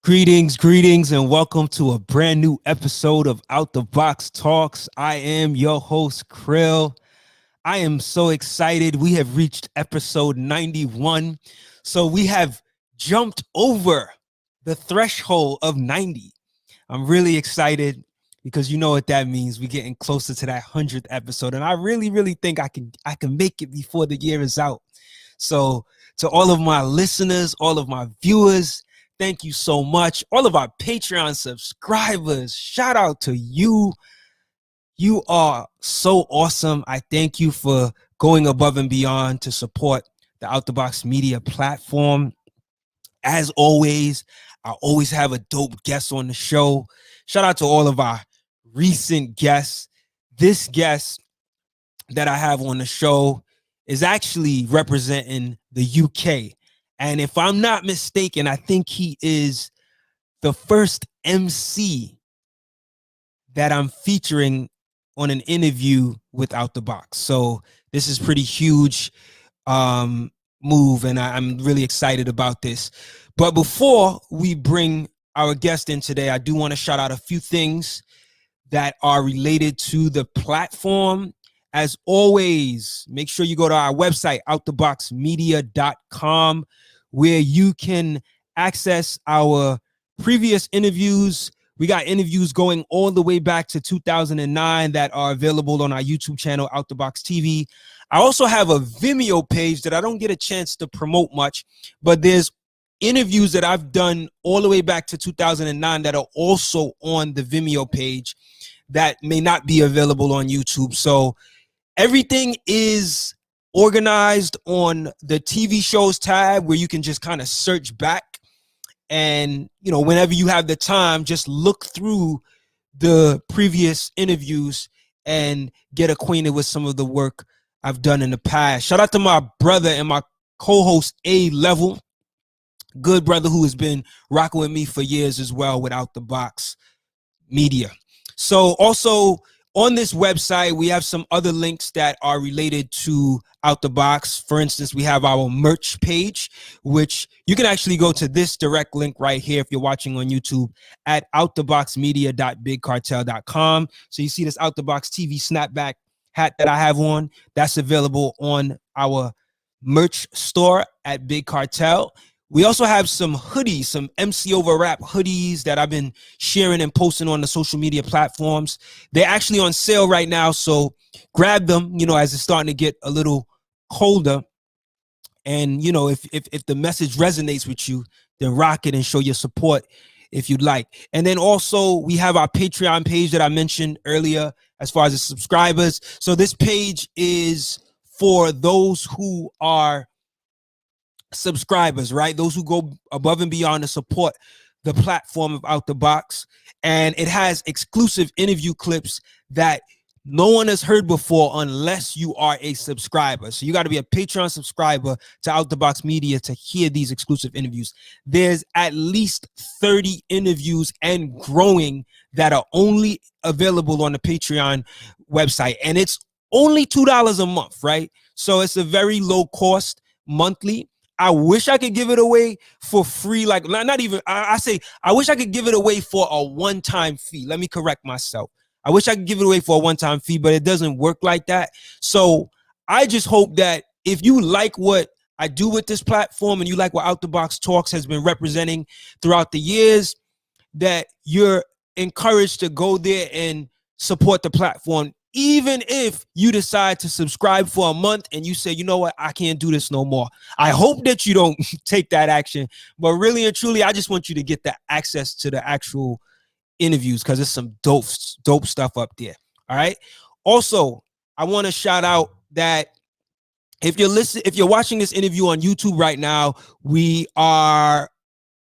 Greetings, and welcome to a brand new episode of Out the Box Talks. I am your host, Cril. I am so excited. We have reached episode 91. So we have jumped over the threshold of 90. I'm really excited because you know what that means. We're getting closer to that 100th episode. And I really think I can make it before the year is out. So to all of my listeners, all of my viewers, thank you so much. All of our Patreon subscribers, shout out to you. You are so awesome. I thank you for going above and beyond to support the Out the Box Media platform. As always, I always have a dope guest on the show. Shout out to all of our recent guests. This guest that I have on the show is actually representing the UK. And if I'm not mistaken, I think he is the first MC that I'm featuring on an interview with Out the Box. So this is pretty huge move, and I'm really excited about this. But before we bring our guest in today, I do want to shout out a few things that are related to the platform. As always, make sure you go to our website, outtheboxmedia.com, where you can access our previous interviews. We got interviews going all the way back to 2009 that are available on our YouTube channel, Out the Box TV. I also have a Vimeo page that I don't get a chance to promote much, but there's interviews that I've done all the way back to 2009 that are also on the Vimeo page that may not be available on YouTube. So everything is organized on the TV shows tab where you can just kind of search back. And, you know, whenever you have the time, just look through the previous interviews and get acquainted with some of the work I've done in the past. Shout out to my brother and my co-host, A-Level. Good brother who has been rocking with me for years as well with Out the Box Media. So also on this website, we have some other links that are related to Out the Box. For instance, we have our merch page, which you can actually go to this direct link right here if you're watching on YouTube at outtheboxmedia.bigcartel.com. So you see this Out the Box TV snapback hat that I have on. That's available on our merch store at Big Cartel. We also have some hoodies, some MC over rap hoodies that I've been sharing and posting on the social media platforms. They're actually on sale right now, so grab them, you know, as it's starting to get a little colder. And, you know, if the message resonates with you, then rock it and show your support if you'd like. And then also we have our Patreon page that I mentioned earlier as far as the subscribers. So this page is for those who are subscribers, right? Those who go above and beyond to support the platform of Out the Box. And it has exclusive interview clips that no one has heard before unless you are a subscriber. So you got to be a Patreon subscriber to Out the Box Media to hear these exclusive interviews. There's at least 30 interviews and growing that are only available on the Patreon website. And it's only $2 a month, right? So it's a very low cost monthly. I wish I could give it away for free. Like, not even, I say, I wish I could give it away for a one-time fee. Let me correct myself. I wish I could give it away for a one-time fee, but it doesn't work like that. So I just hope that if you like what I do with this platform and you like what Out the Box Talks has been representing throughout the years, that you're encouraged to go there and support the platform. Even if you decide to subscribe for a month and you say, you know what, I can't do this no more. I hope that you don't take that action. But really and truly, I just want you to get the access to the actual interviews because there's some dope stuff up there. All right. Also, I want to shout out that if you're watching this interview on YouTube right now, we are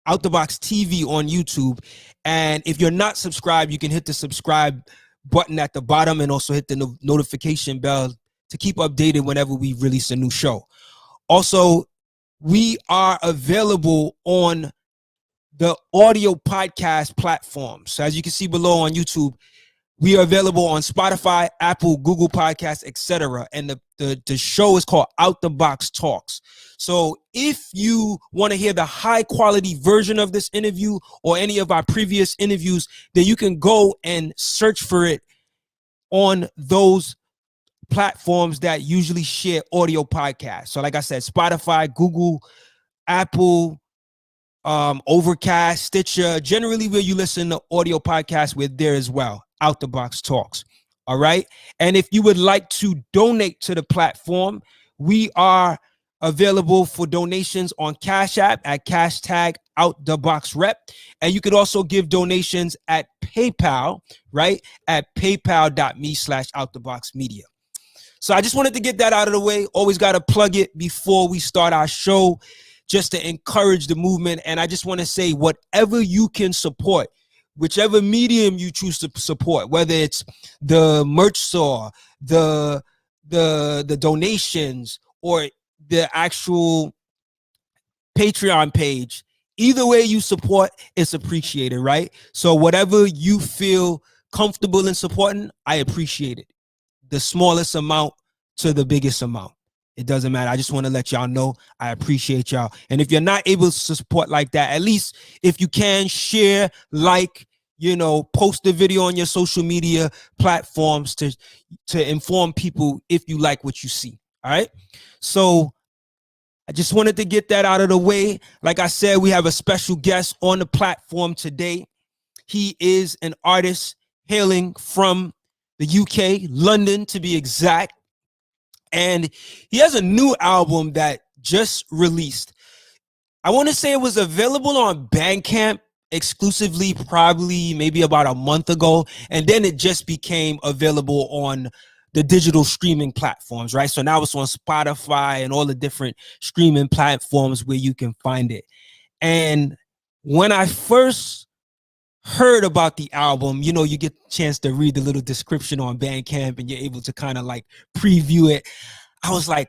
Out the Box TV on YouTube. And if you're not subscribed, you can hit the subscribe button at the bottom and also hit the notification bell to keep updated whenever we release a new show. Also, we are available on the audio podcast platforms. So as you can see below on YouTube, We are available on Spotify, Apple, Google Podcasts, etc. And the show is called Out the Box Talks. So if you want to hear the high quality version of this interview or any of our previous interviews, then you can go and search for it on those platforms that usually share audio podcasts. So like I said, Spotify, Google, Apple, Overcast, Stitcher, generally where you listen to audio podcasts, we're there as well. Out the Box Talks. All right. And if you would like to donate to the platform, we are available for donations on Cash App at #, Out the Box Rep. And you could also give donations at PayPal, right? At paypal.me/outtheboxmedia. So I just wanted to get that out of the way. Always got to plug it before we start our show, just to encourage the movement. And I just want to say, whatever you can support, whichever medium you choose to support, whether it's the merch store, the donations, or the actual Patreon page, either way you support, it's appreciated, right? So whatever you feel comfortable in supporting, I appreciate it. The smallest amount to the biggest amount. It doesn't matter. I just want to let y'all know I appreciate y'all. And if you're not able to support like that, at least if you can share, like, post the video on your social media platforms to inform people if you like what you see. All right. So I just wanted to get that out of the way. Like I said, we have a special guest on the platform today. He is an artist hailing from the UK, London to be exact. And he has a new album that just released. I want to say it was available on Bandcamp exclusively, probably maybe about a month ago. And then it just became available on the digital streaming platforms, right? So now it's on Spotify and all the different streaming platforms where you can find it. And when I first heard about the album, you get a chance to read the little description on Bandcamp and you're able to kind of like preview it. I was like,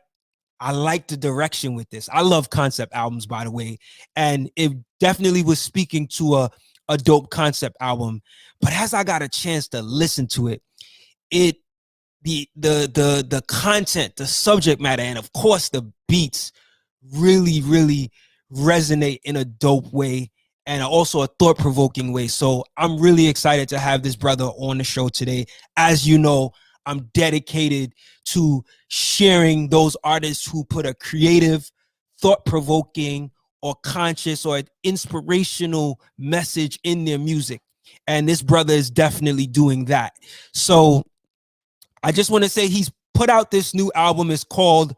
I like the direction with this. I love concept albums, by the way. And it definitely was speaking to a dope concept album. But as I got a chance to listen to it, the content, the subject matter, and of course the beats really, really resonate in a dope way and also a thought-provoking way. So I'm really excited to have this brother on the show today. As you know, I'm dedicated to sharing those artists who put a creative, thought-provoking, or conscious or inspirational message in their music. And this brother is definitely doing that. So I just want to say he's put out this new album. It's called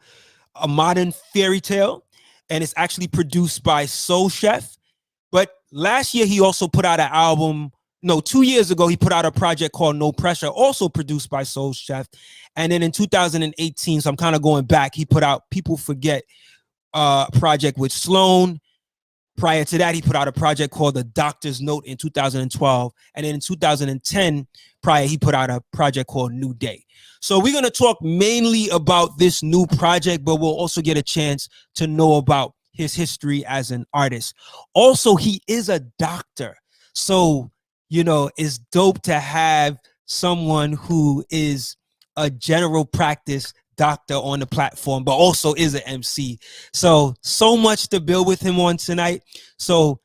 A Modern Fairytale, and it's actually produced by SoulChef. But last year, he also put out an album. No, 2 years ago, he put out a project called No Pressure, also produced by SoulChef. And then in 2018, so I'm kind of going back, he put out People Forget project with Sloan. Prior to that, he put out a project called The Doctor's Note in 2012. And then in 2010, he put out a project called New Day. So we're going to talk mainly about this new project, but we'll also get a chance to know about his history as an artist. Also, he is a doctor. So, it's dope to have someone who is a general practice doctor on the platform, but also is an MC. So much to build with him on tonight. So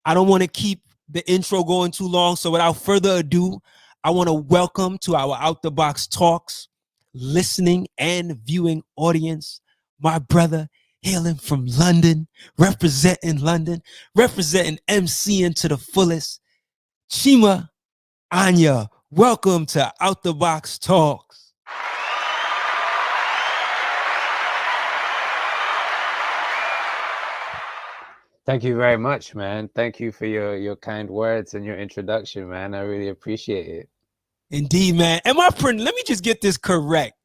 I don't want to keep the intro going too long. So without further ado, I want to welcome to our Out the Box Talks listening and viewing audience, my brother hailing from London, representing MCing to the fullest, Chima Anya. Welcome to Out the Box Talks. Thank you very much, man. Thank you for your kind words and your introduction, man. I really appreciate it. Indeed, man. Let me just get this correct.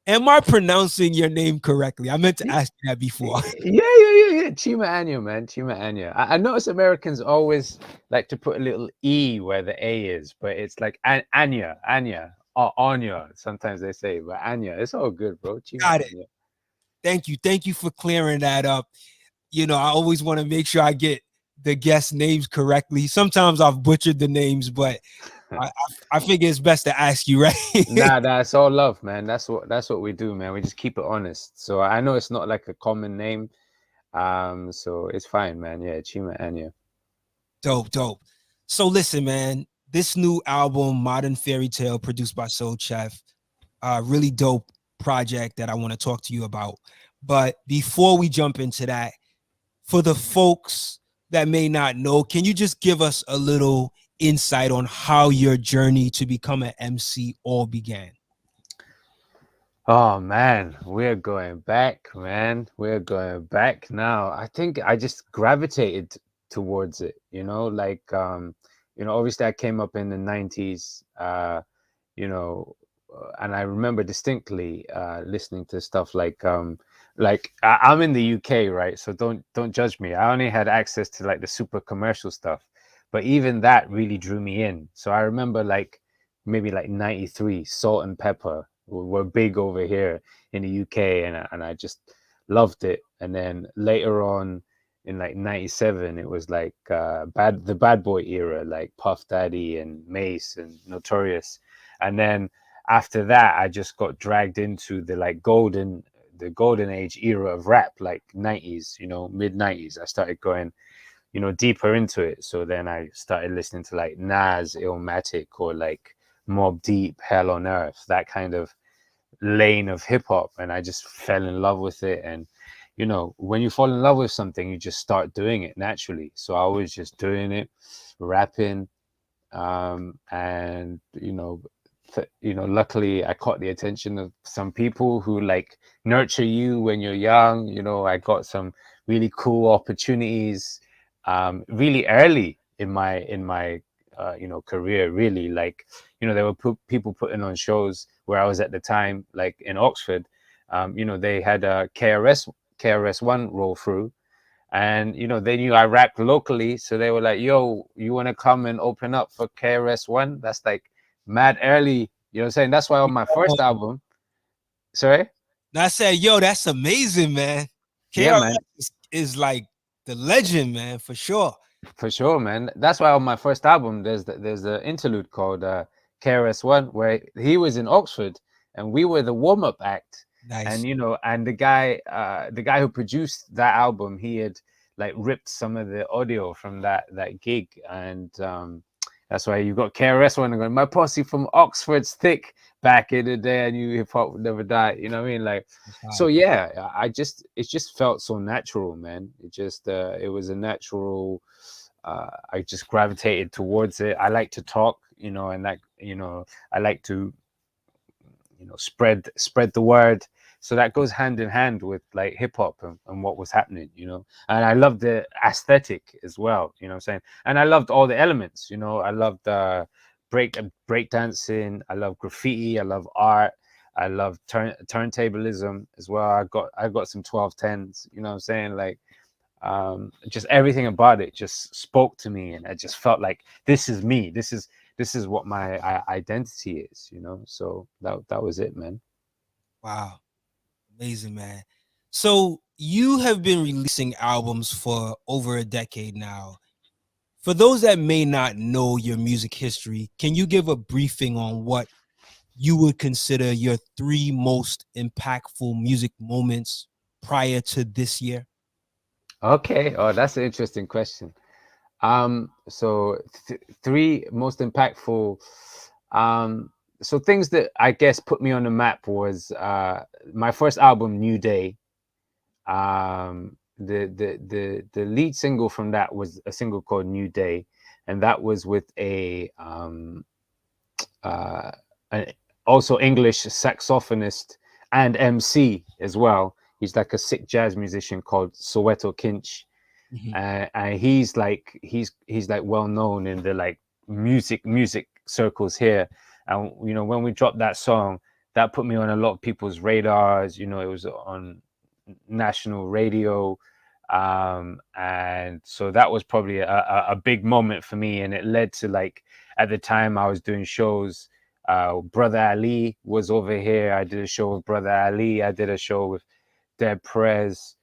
Am I pronouncing your name correctly? I meant to ask you that before. Yeah. Chima Anya, man. Chima Anya. I notice Americans always like to put a little E where the A is, but it's like Anya, or Anya. Sometimes they say, but Anya. It's all good, bro. Chima Got it. Anya. Thank you for clearing that up. I always want to make sure I get the guest names correctly. Sometimes I've butchered the names, but I figure it's best to ask you, right? Nah, that's all love, man. That's what we do, man. We just keep it honest. So I know it's not like a common name. So it's fine, man. Yeah, Chima Anya. Dope. So listen, man, this new album, Modern Fairytale, produced by SoulChef, really dope project that I want to talk to you about. But before we jump into that, for the folks that may not know, can you just give us a little insight on how your journey to become an MC all began? Oh man, we're going back, man. We're going back now. I think I just gravitated towards it, obviously I came up in the 90s, you know, and I remember distinctly listening to stuff I'm in the UK, right? So don't judge me. I only had access to like the super commercial stuff, but even that really drew me in. So I remember like maybe like 93, Salt and Pepper were big over here in the UK, and I just loved it. And then later on in like 97, it was like the bad boy era, like Puff Daddy and Mace and Notorious. And then after that, I just got dragged into the golden age era of rap, like 90s, mid 90s. I started going, deeper into it. So then I started listening to like Nas, Illmatic, or like Mobb Deep, Hell on Earth, that kind of lane of hip hop. And I just fell in love with it. And, when you fall in love with something, you just start doing it naturally. So I was just doing it, rapping, and luckily I caught the attention of some people who like nurture you when you're young. I got some really cool opportunities really early in my career, really. Like, there were people putting on shows where I was at the time, like in Oxford. They had a KRS-One roll through, and they knew I rapped locally, so they were like, yo, you want to come and open up for KRS-One? That's like mad early, you know what I'm saying? That's why on my first album, sorry? And I said, yo, that's amazing, man. Yeah, KRS man, is like the legend, man, for sure. for sure, man. That's why on my first album there's the interlude called KRS-One, where he was in Oxford and we were the warm-up act. Nice. And and the guy who produced that album, he had like ripped some of the audio from that gig. And that's why you got KRS-One going, my posse from Oxford's thick. Back in the day, I knew hip hop would never die. You know what I mean? Like, so yeah, it just felt so natural, man. It was a natural. I just gravitated towards it. I like to talk, and like, I like to, spread the word. So that goes hand in hand with like hip hop and what was happening, and I loved the aesthetic as well, what I'm saying? And I loved all the elements, I loved break dancing, I love graffiti, I love art, I love turntablism as well. I got some 1210s, what I'm saying? Like, just everything about it just spoke to me, and I just felt like this is me. This is what my identity is, So that was it, man. Wow. Amazing, man. So you have been releasing albums for over a decade now. For those that may not know your music history, can you give a briefing on what you would consider your 3 most impactful music moments prior to this year? Okay. Oh, that's an interesting question. So 3 most impactful. Um, so things that I guess put me on the map was my first album, New Day. The lead single from that was a single called New Day, and that was with uh, an also English saxophonist and MC as well. He's like a sick jazz musician called Soweto Kinch. Mhm. And he's like well known in the like music circles here. And when we dropped that song, that put me on a lot of people's radars. It was on national radio, and so that was probably a big moment for me. And it led to, like, at the time I was doing shows. Brother Ali was over here. I did a show with Brother Ali. I did a show with Deb Perez,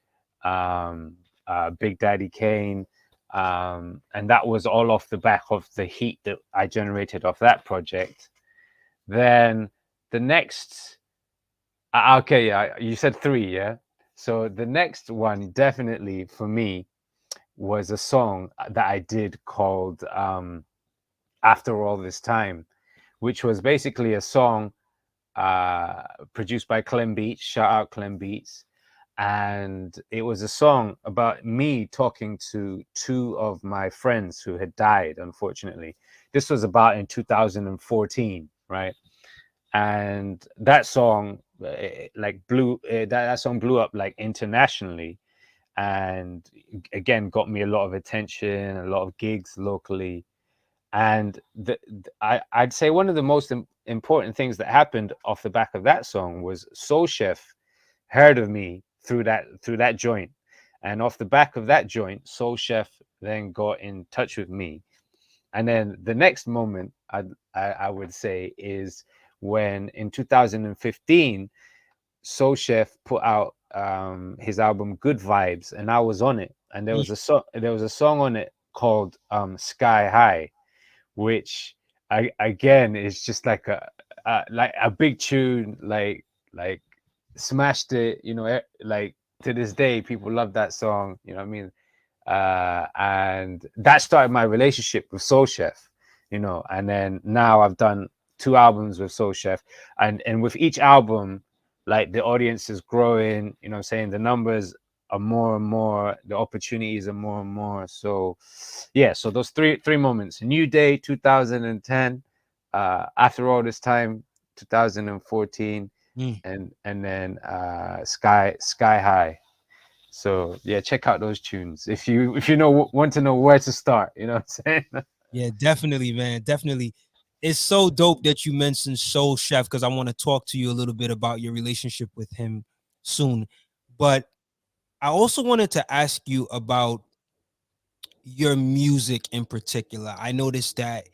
Big Daddy Kane, And that was all off the back of the heat that I generated off that project. Then the next, okay, yeah, you said 3, yeah. So the next one definitely for me was a song that I did called After All This Time, which was basically a song produced by Clem Beats. Shout out Clem Beats. And it was a song about me talking to 2 of my friends who had died, unfortunately. This was about in 2014, right? And that song that song blew up like internationally, and again got me a lot of attention, a lot of gigs locally. And I'd say one of the most important things that happened off the back of that song was SoulChef heard of me through that joint, and off the back of that joint, SoulChef then got in touch with me. And then the next moment I would say is when in 2015 SoulChef put out his album Good Vibes, and I was on it, and there was a song on it called Sky High, which again is just like a big tune, like smashed it, like to this day people love that song, you know what I mean? And that started my relationship with SoulChef, and then now I've done 2 albums with SoulChef, and with each album, like the audience is growing, I'm saying, the numbers are more and more, the opportunities are more and more. So yeah, so those three moments: New Day 2010, After All This Time 2014, and then Sky High. So yeah, check out those tunes if you want to know where to start, you know what I'm saying? Yeah, definitely, man. Definitely. It's so dope that you mentioned SoulChef, because I want to talk to you a little bit about your relationship with him soon. But I also wanted to ask you about your music in particular. I noticed that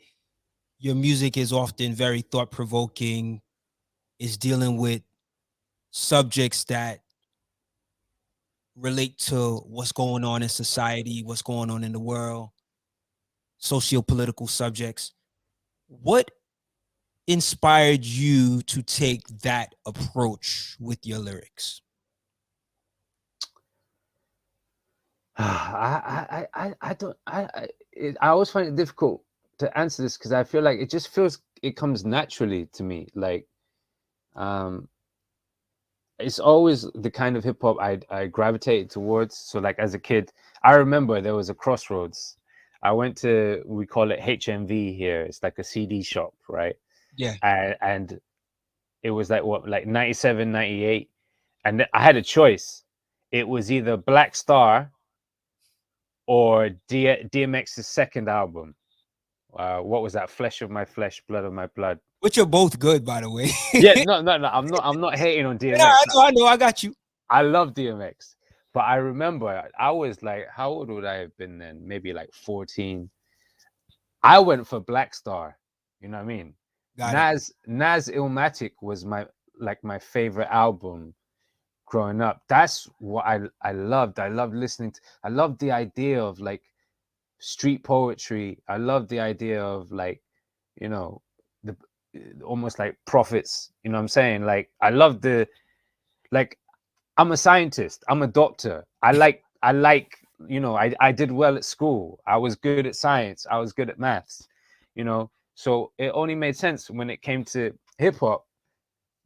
your music is often very thought-provoking, is dealing with subjects that relate to what's going on in society, what's going on in the world, socio-political subjects. What inspired you to take that approach with your lyrics? I don't I always find it difficult to answer this because I feel like it comes naturally to me. Like um it's always the kind of hip hop I gravitated towards. So like as a kid, I remember there was a crossroads. I went to, we call it HMV here. It's like a CD shop, right? Yeah. And it was like what, like 97, 98. And I had a choice. It was either Black Star or DMX's second album. What was that? Flesh of My Flesh, Blood of My Blood. Which are both good, by the way. Yeah, no. I'm not hating on DMX. Yeah, I know, I got you. I love DMX, but I remember I was like, how old would I have been then? Maybe like 14. I went for Black Star. You know what I mean? Got it. Nas Illmatic was my favorite album growing up. That's what I loved. I loved listening to. I loved the idea of like street poetry. I loved the idea of like, the almost like prophets. You know what I'm saying? Like I love like I'm a scientist. I'm a doctor. I like, I did well at school. I was good at science. I was good at maths, So it only made sense when it came to hip hop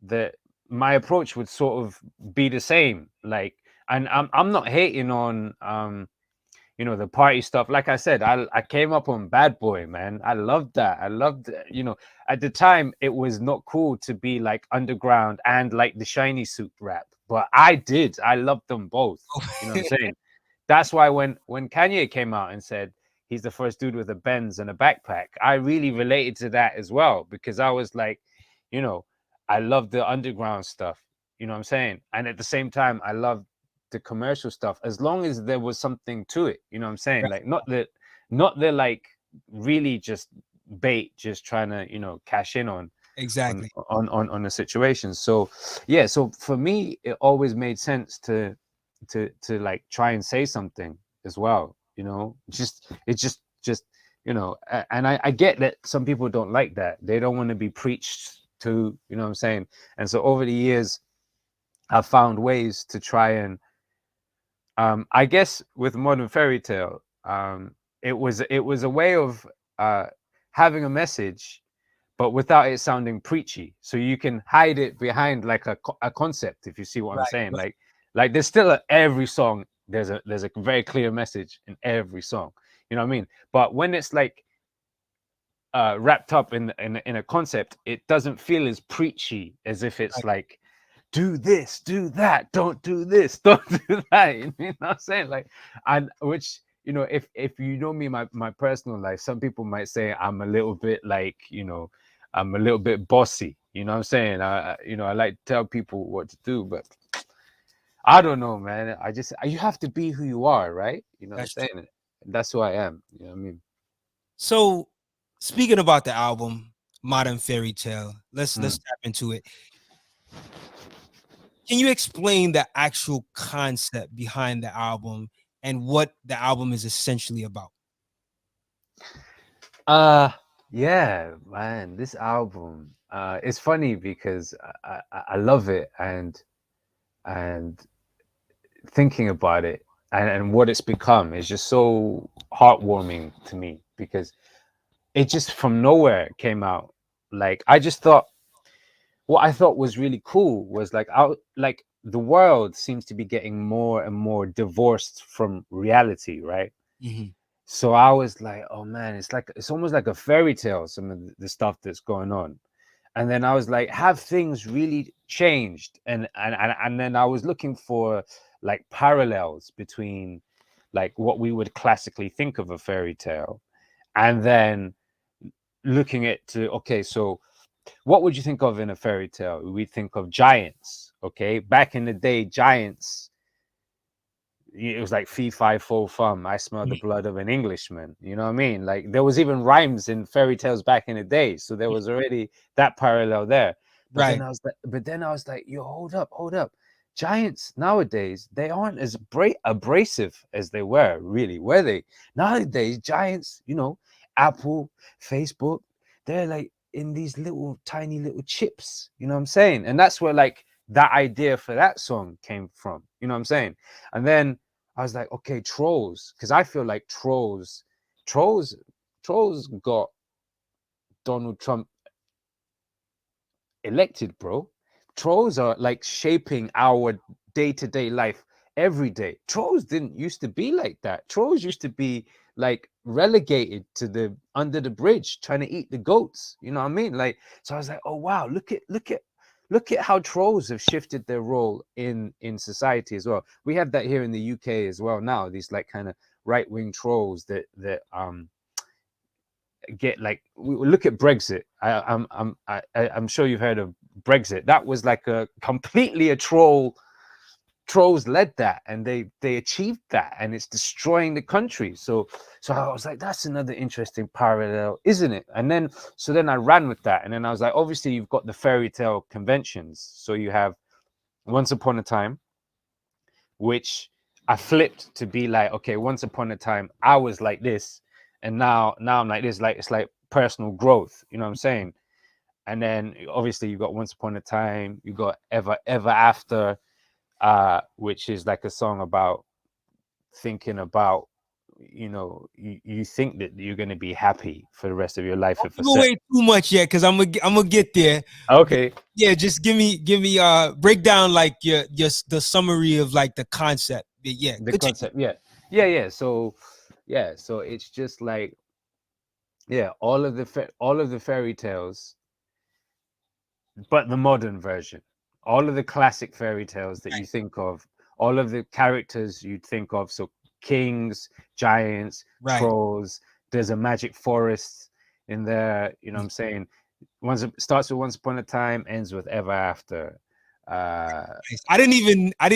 that my approach would sort of be the same. Like, and I'm not hating on, the party stuff. Like I said, I came up on Bad Boy, man. I loved that. I loved, at the time it was not cool to be like underground and like the shiny suit rap, but I loved them both. You know what I'm saying? That's why when Kanye came out and said he's the first dude with a Benz and a backpack, I really related to that as well, because I was like, I love the underground stuff. You know what I'm saying? And at the same time, I love the commercial stuff, as long as there was something to it. You know what I'm saying? Right. Like not the like really just bait, just trying to cash in on Exactly. the situation. So yeah, so for me it always made sense to like try and say something as well. you know, just you know, and I get that some people don't like that. They don't want to be preached to, you know what I'm saying? And so over the years, I've found ways to try and, I guess with Modern Fairytale, it was a way of having a message, but without it sounding preachy. So you can hide it behind like a concept, if you see what I'm saying. Like there's still every song, there's a very clear message in every song. You know what I mean? But when it's like wrapped up in a concept, it doesn't feel as preachy as if it's like, do this, do that, don't do this, don't do that. You know what I'm saying? Like, and which, you know, if you know me, my personal life, some people might say I'm a little bit like, you know, I'm a little bit bossy. You know what I'm saying? You know, I like to tell people what to do, but I don't know, man. You have to be who you are, right? You know what I'm saying? That's who I am. You know what I mean? So, speaking about the album Modern Fairytale, let's tap into it. Can you explain the actual concept behind the album and what the album is essentially about? Yeah, man, this album, it's funny because I love it, and thinking about it and what it's become is just so heartwarming to me, because it just from nowhere came out. Like, I just thought, what I thought was really cool was like the world seems to be getting more and more divorced from reality, right? Mm-hmm. So I was like, oh man, it's almost like a fairy tale, some of the stuff that's going on. And then I was like, have things really changed? And then I was looking for like parallels between like what we would classically think of a fairy tale, and then looking at okay, so what would you think of in a fairy tale? We think of giants. Okay, back in the day, giants, it was like fee fi fo fum, I smell the blood of an Englishman. You know what I mean? Like, there was even rhymes in fairy tales back in the day, so there was already that parallel there. But then I was like, yo, hold up. Giants nowadays, they aren't as abrasive as they were they? Nowadays, giants, you know, Apple, Facebook, they're like in these little tiny little chips. You know what I'm saying? And that's where like that idea for that song came from. You know what I'm saying? And then I was like, okay, trolls, because I feel like trolls got Donald Trump elected, bro. Trolls are like shaping our day-to-day life every day. Trolls didn't used to be like that. Trolls used to be like relegated to the under the bridge trying to eat the goats. You know what I mean? Like, so I was like, oh wow, look at how trolls have shifted their role in society as well. We have that here in the UK as well now. These like kind of right-wing trolls that get like, look at Brexit. I'm sure you've heard of Brexit. That was like a completely a troll. Trolls led that, and they achieved that, and it's destroying the country. So I was like, that's another interesting parallel, isn't it? And then I ran with that, and then I was like, obviously you've got the fairy tale conventions. So you have Once Upon a Time, which I flipped to be like, okay, once upon a time I was like this, and now I'm like this. Like, it's like personal growth, you know what I'm saying? And then obviously you got Once Upon a Time, you got Ever After, which is like a song about thinking about, you know, you think that you're going to be happy for the rest of your life. Don't go away too much yet, because I'm gonna get there. Okay. Yeah, just give me break down like your the summary of like the concept. Yeah, The concept. Yeah. So it's just like, yeah, all of the fairy tales, but the modern version. All of the classic fairy tales that you think of, all of the characters you'd think of. So kings, giants, trolls. There's a magic forest in there. You know what I'm saying? It starts with Once Upon a Time, ends with Ever After. I didn't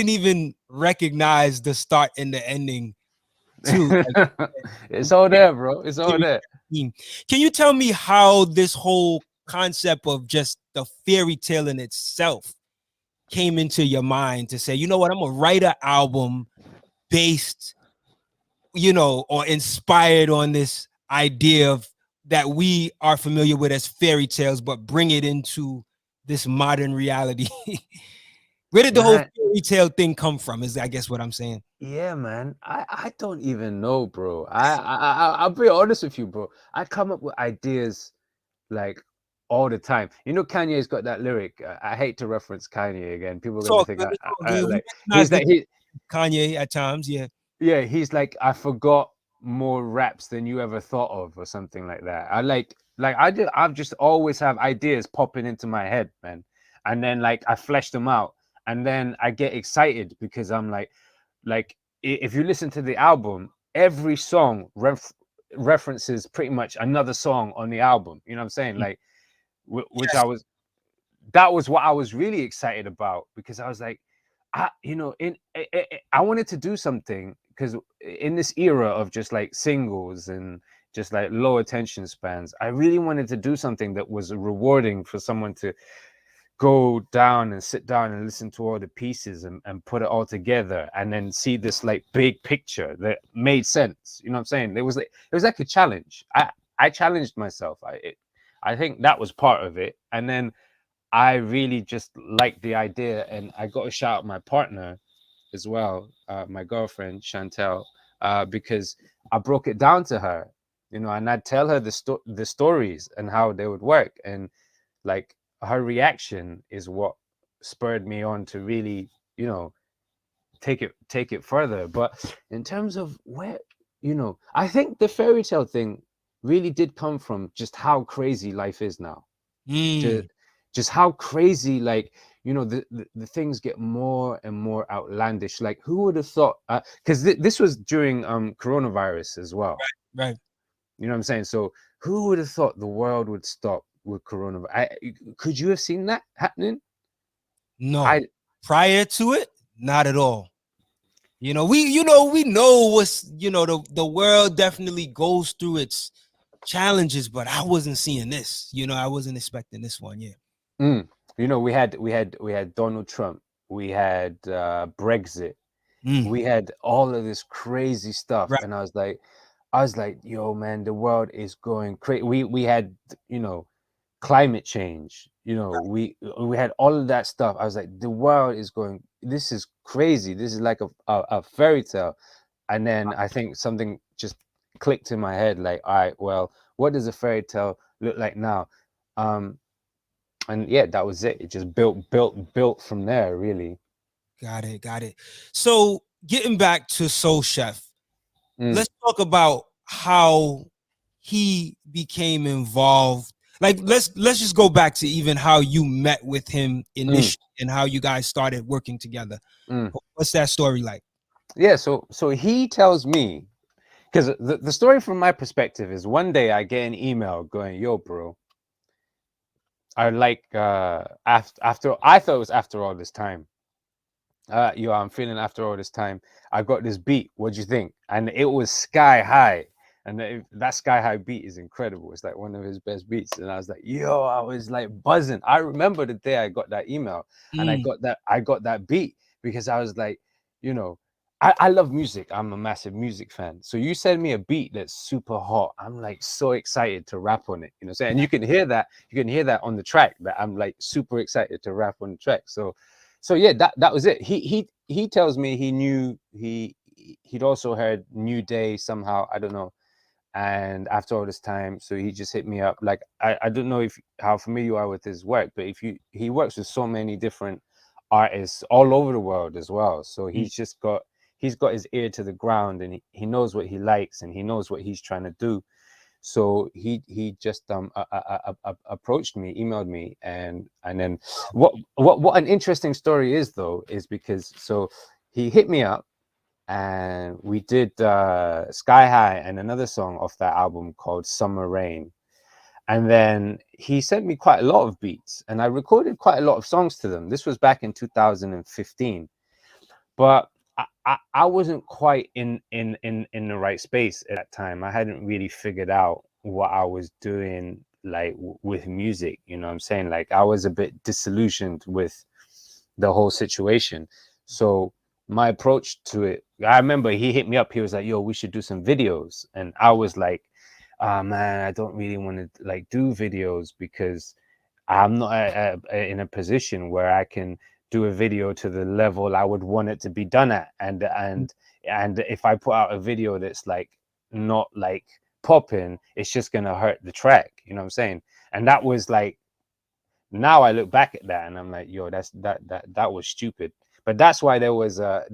even recognize the start and the ending too. It's all there, bro. It's all there. Can you tell me how this whole concept of just the fairy tale in itself came into your mind to say, you know what, I'm gonna write an album based or inspired on this idea of that we are familiar with as fairy tales, but bring it into this modern reality? Where did the whole Man, fairy tale thing come from? Is I guess what I'm saying. yeah, man. I don't even know, bro. I'll be honest with you, bro. I come up with ideas like all the time. You know, Kanye's got that lyric. I hate to reference Kanye again. People are gonna Talk, think man. It's all I good. We like. recognize the He Kanye at times. Yeah. yeah. He's like, I forgot more raps than you ever thought of, or something like that. I've just always have ideas popping into my head, man, and then like I flesh them out, and then I get excited because I'm like if you listen to the album, every song references pretty much another song on the album. You know what I'm saying? Like, which Yes. that was what I was really excited about, because I was like, I wanted to do something, because in this era of just like singles and just like low attention spans, I really wanted to do something that was rewarding for someone to go down and sit down and listen to all the pieces and put it all together, and then see this like big picture that made sense. You know what I'm saying? It was like a challenge. I challenged myself. I think that was part of it. And then I really just liked the idea, and I got to shout out my partner as well, my girlfriend Chantel, because I broke it down to her, and I'd tell her the stories and how they would work, and like her reaction is what spurred me on to really, take it further. But in terms of where, I think the fairy tale thing really did come from just how crazy life is now. Just, Mm. just how crazy, like, the things get more and more outlandish. Like, who would have thought? Because this was during coronavirus as well. Right. You know what I'm saying? So who would have thought the world would stop with coronavirus? Could you have seen that happening? No. I Prior to it, not at all. We know what's, the world definitely goes through its challenges, but I wasn't seeing this. I wasn't expecting this one. Yeah. mm, we had Donald Trump, we had Brexit, Mm. we had all of this crazy stuff, Right. and I was like, yo, man, the world is going crazy. We had, climate change. We had all of that stuff. I was like, the world is going. This is crazy. This is like a fairy tale. And then I think something just clicked in my head. Like, all right, well, what does a fairy tale look like now? And yeah, that was it. It just built from there, really. Got it. So getting back to SoulChef, Mm, let's talk about how he became involved. Like let's just go back to even how you met with him mm, initially and how you guys started working together. mm. What's that story like? Yeah. So he tells me, because the story from my perspective is, one day I get an email going, yo, bro, I like after I thought it was after all this time. I'm feeling after all this time. I got this beat. What do you think? And it was sky high. And that sky high beat is incredible. It's like one of his best beats. And I was like, yo, I was like buzzing. I remember the day I got that email, and I Mm. got that beat, because I was like, you know, I love music. I'm a massive music fan. So you send me a beat that's super hot. I'm like so excited to rap on it. So, and you can hear that on the track, that I'm like super excited to rap on the track. So yeah, that was it. He tells me he knew he'd also heard New Day somehow. I don't know. And after all this time, so he just hit me up. Like, I don't know if how familiar you are with his work, but he works with so many different artists all over the world as well. So Mm. he's got his ear to the ground, and he knows what he likes, and he knows what he's trying to do. So he just approached me, emailed me, and then what an interesting story is, though, is because so he hit me up, and we did Sky High and another song off that album called Summer Rain. And then he sent me quite a lot of beats, and I recorded quite a lot of songs to them. This was back in 2015, but I wasn't quite in the right space at that time. I hadn't really figured out what I was doing, like with music. You know what I'm saying? Like, I was a bit disillusioned with the whole situation. So my approach to it, I remember he hit me up. He was like, "Yo, we should do some videos," and I was like, man, I don't really want to like do videos because I'm not in a position where I can do a video to the level I would want it to be done at, and if I put out a video that's like not like popping, it's just gonna hurt the track. You know what I'm saying? And that was like, now I look back at that and I'm like, yo, that was stupid. But that's why there was a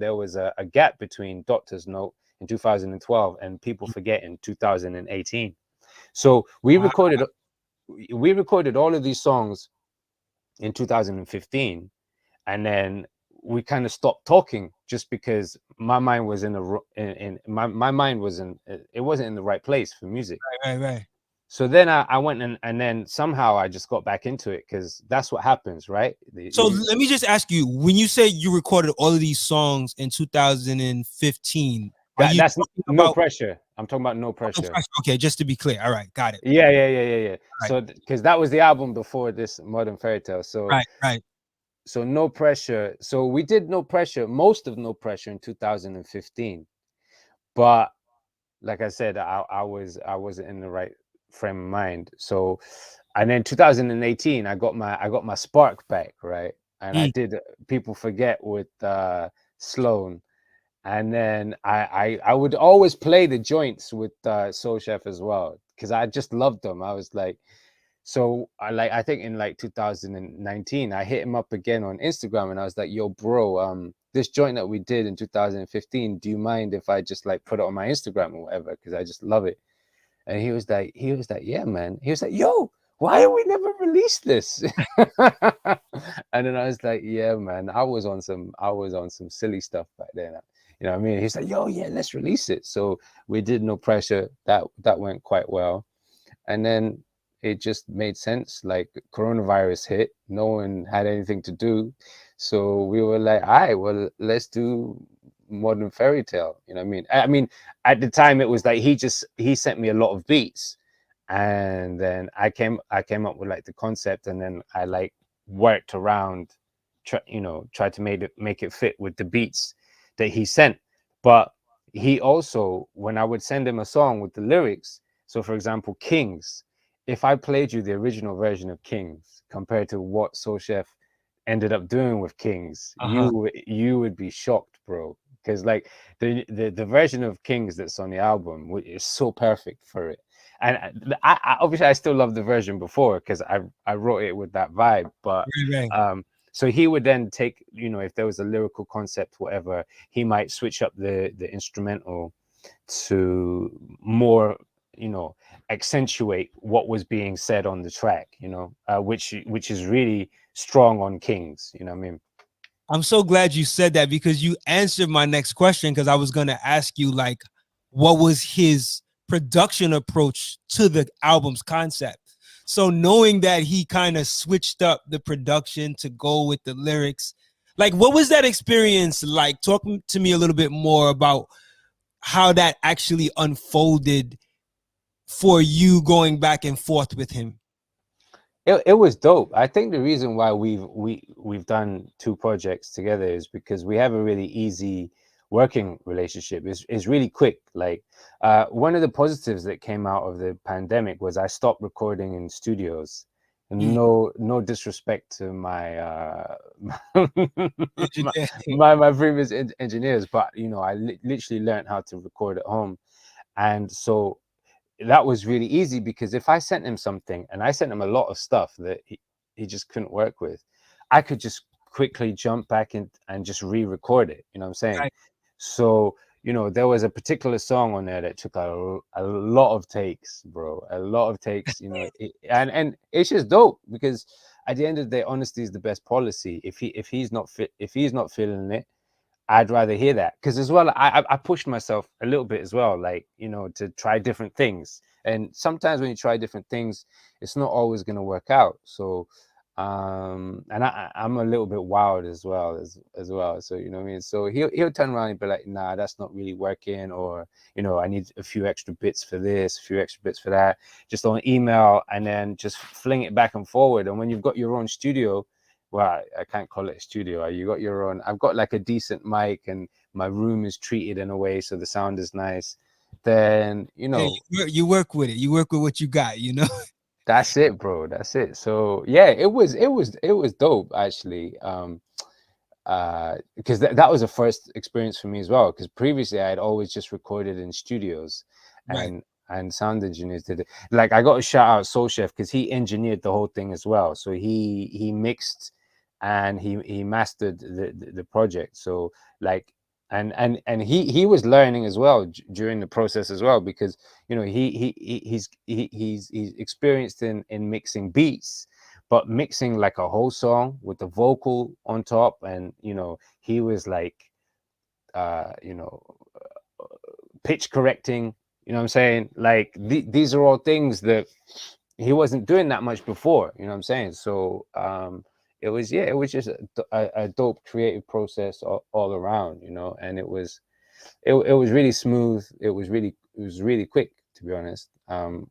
gap between Doctor's Note in 2012 and People Forget in 2018. So Wow. we recorded all of these songs in 2015, and then we kind of stopped talking just because my mind was my mind was in, it wasn't in the right place for music. Right. So then I went and then somehow I just got back into it, because that's what happens, right? So let me just ask you, when you say you recorded all of these songs in 2015, are you That's talking No about Pressure. I'm talking about No No Pressure. Pressure? Okay, just to be clear. All right, got it. Yeah. Right, So because that was the album before this Modern Fairytale. right. So No Pressure. So we did No Pressure, most of No Pressure in 2015. But like I said, I wasn't in the right frame of mind. So, and then 2018, I got my spark back, right? And I Mm. did People Forget with Sloan. And then I would always play the joints with SoulChef as well, because I just loved them. I was like, so I think in like 2019, I hit him up again on Instagram and I was like, yo, bro, this joint that we did in 2015, do you mind if I just like put it on my Instagram or whatever? Because I just love it. And he was like, yeah, man. He was like, yo, why have we never released this? And then I was like, yeah, man, I was on some silly stuff back then. You know what I mean? He's like, yo, yeah, let's release it. So we did No Pressure. That went quite well. And then it just made sense. Like, coronavirus hit, no one had anything to do. So we were like, all right, well, let's do Modern Fairytale. You know what I mean? I mean, at the time it was like he sent me a lot of beats, and then I came up with like the concept, and then I like worked around, tried to make it fit with the beats that he sent. But he also, when I would send him a song with the lyrics, so for example, Kings, if I played you the original version of Kings compared to what SoulChef ended up doing with Kings, you would be shocked, bro. Because like the version of Kings that's on the album is so perfect for it. And I obviously I still love the version before because I wrote it with that vibe. But Right. so he would then take, if there was a lyrical concept, whatever, he might switch up the instrumental to more, accentuate what was being said on the track, which is really strong on Kings. You know what I mean? I'm so glad you said that because you answered my next question, because I was going to ask you, like, what was his production approach to the album's concept? So knowing that he kind of switched up the production to go with the lyrics, like, what was that experience like? Talk to me a little bit more about how that actually unfolded for you going back and forth with him. It was dope. I think the reason why we've done two projects together is because we have a really easy working relationship. It's really quick. Like, one of the positives that came out of the pandemic was I stopped recording in studios. No disrespect to my my previous engineers, but I literally learned how to record at home. And so that was really easy, because if I sent him something, and I sent him a lot of stuff that he just couldn't work with, I could just quickly jump back in and just re-record it. You know what I'm saying? Right. So, there was a particular song on there that took a lot of takes, bro. A lot of takes, and it's just dope, because at the end of the day, honesty is the best policy. If he's not feeling it, I'd rather hear that, because as well, I pushed myself a little bit as well, like, to try different things. And sometimes when you try different things, it's not always going to work out. So, and I'm a little bit wild as well, as well. So, you know what I mean? So he'll turn around and be like, nah, that's not really working. Or, I need a few extra bits for this, a few extra bits for that, just on email, and then just fling it back and forward. And when you've got your own studio, well, I can't call it a studio. You got your own. I've got like a decent mic, and my room is treated in a way so the sound is nice. Then Hey, you work with it. You work with what you got, you know. that's it, bro. That's it. So yeah, it was dope actually. Because that was a first experience for me as well. Because previously I had always just recorded in studios, Right. and sound engineers did it. Like I got to shout out SoulChef because he engineered the whole thing as well. So he mixed and he mastered the project. So like and he was learning as well during the process as well, because he's experienced in mixing beats, but mixing like a whole song with the vocal on top. And he was like uh you know pitch correcting, you know what I'm saying, like these are all things that he wasn't doing that much before, you know what I'm saying. So it was just a dope creative process all around, and it was really smooth. It was really quick, to be honest.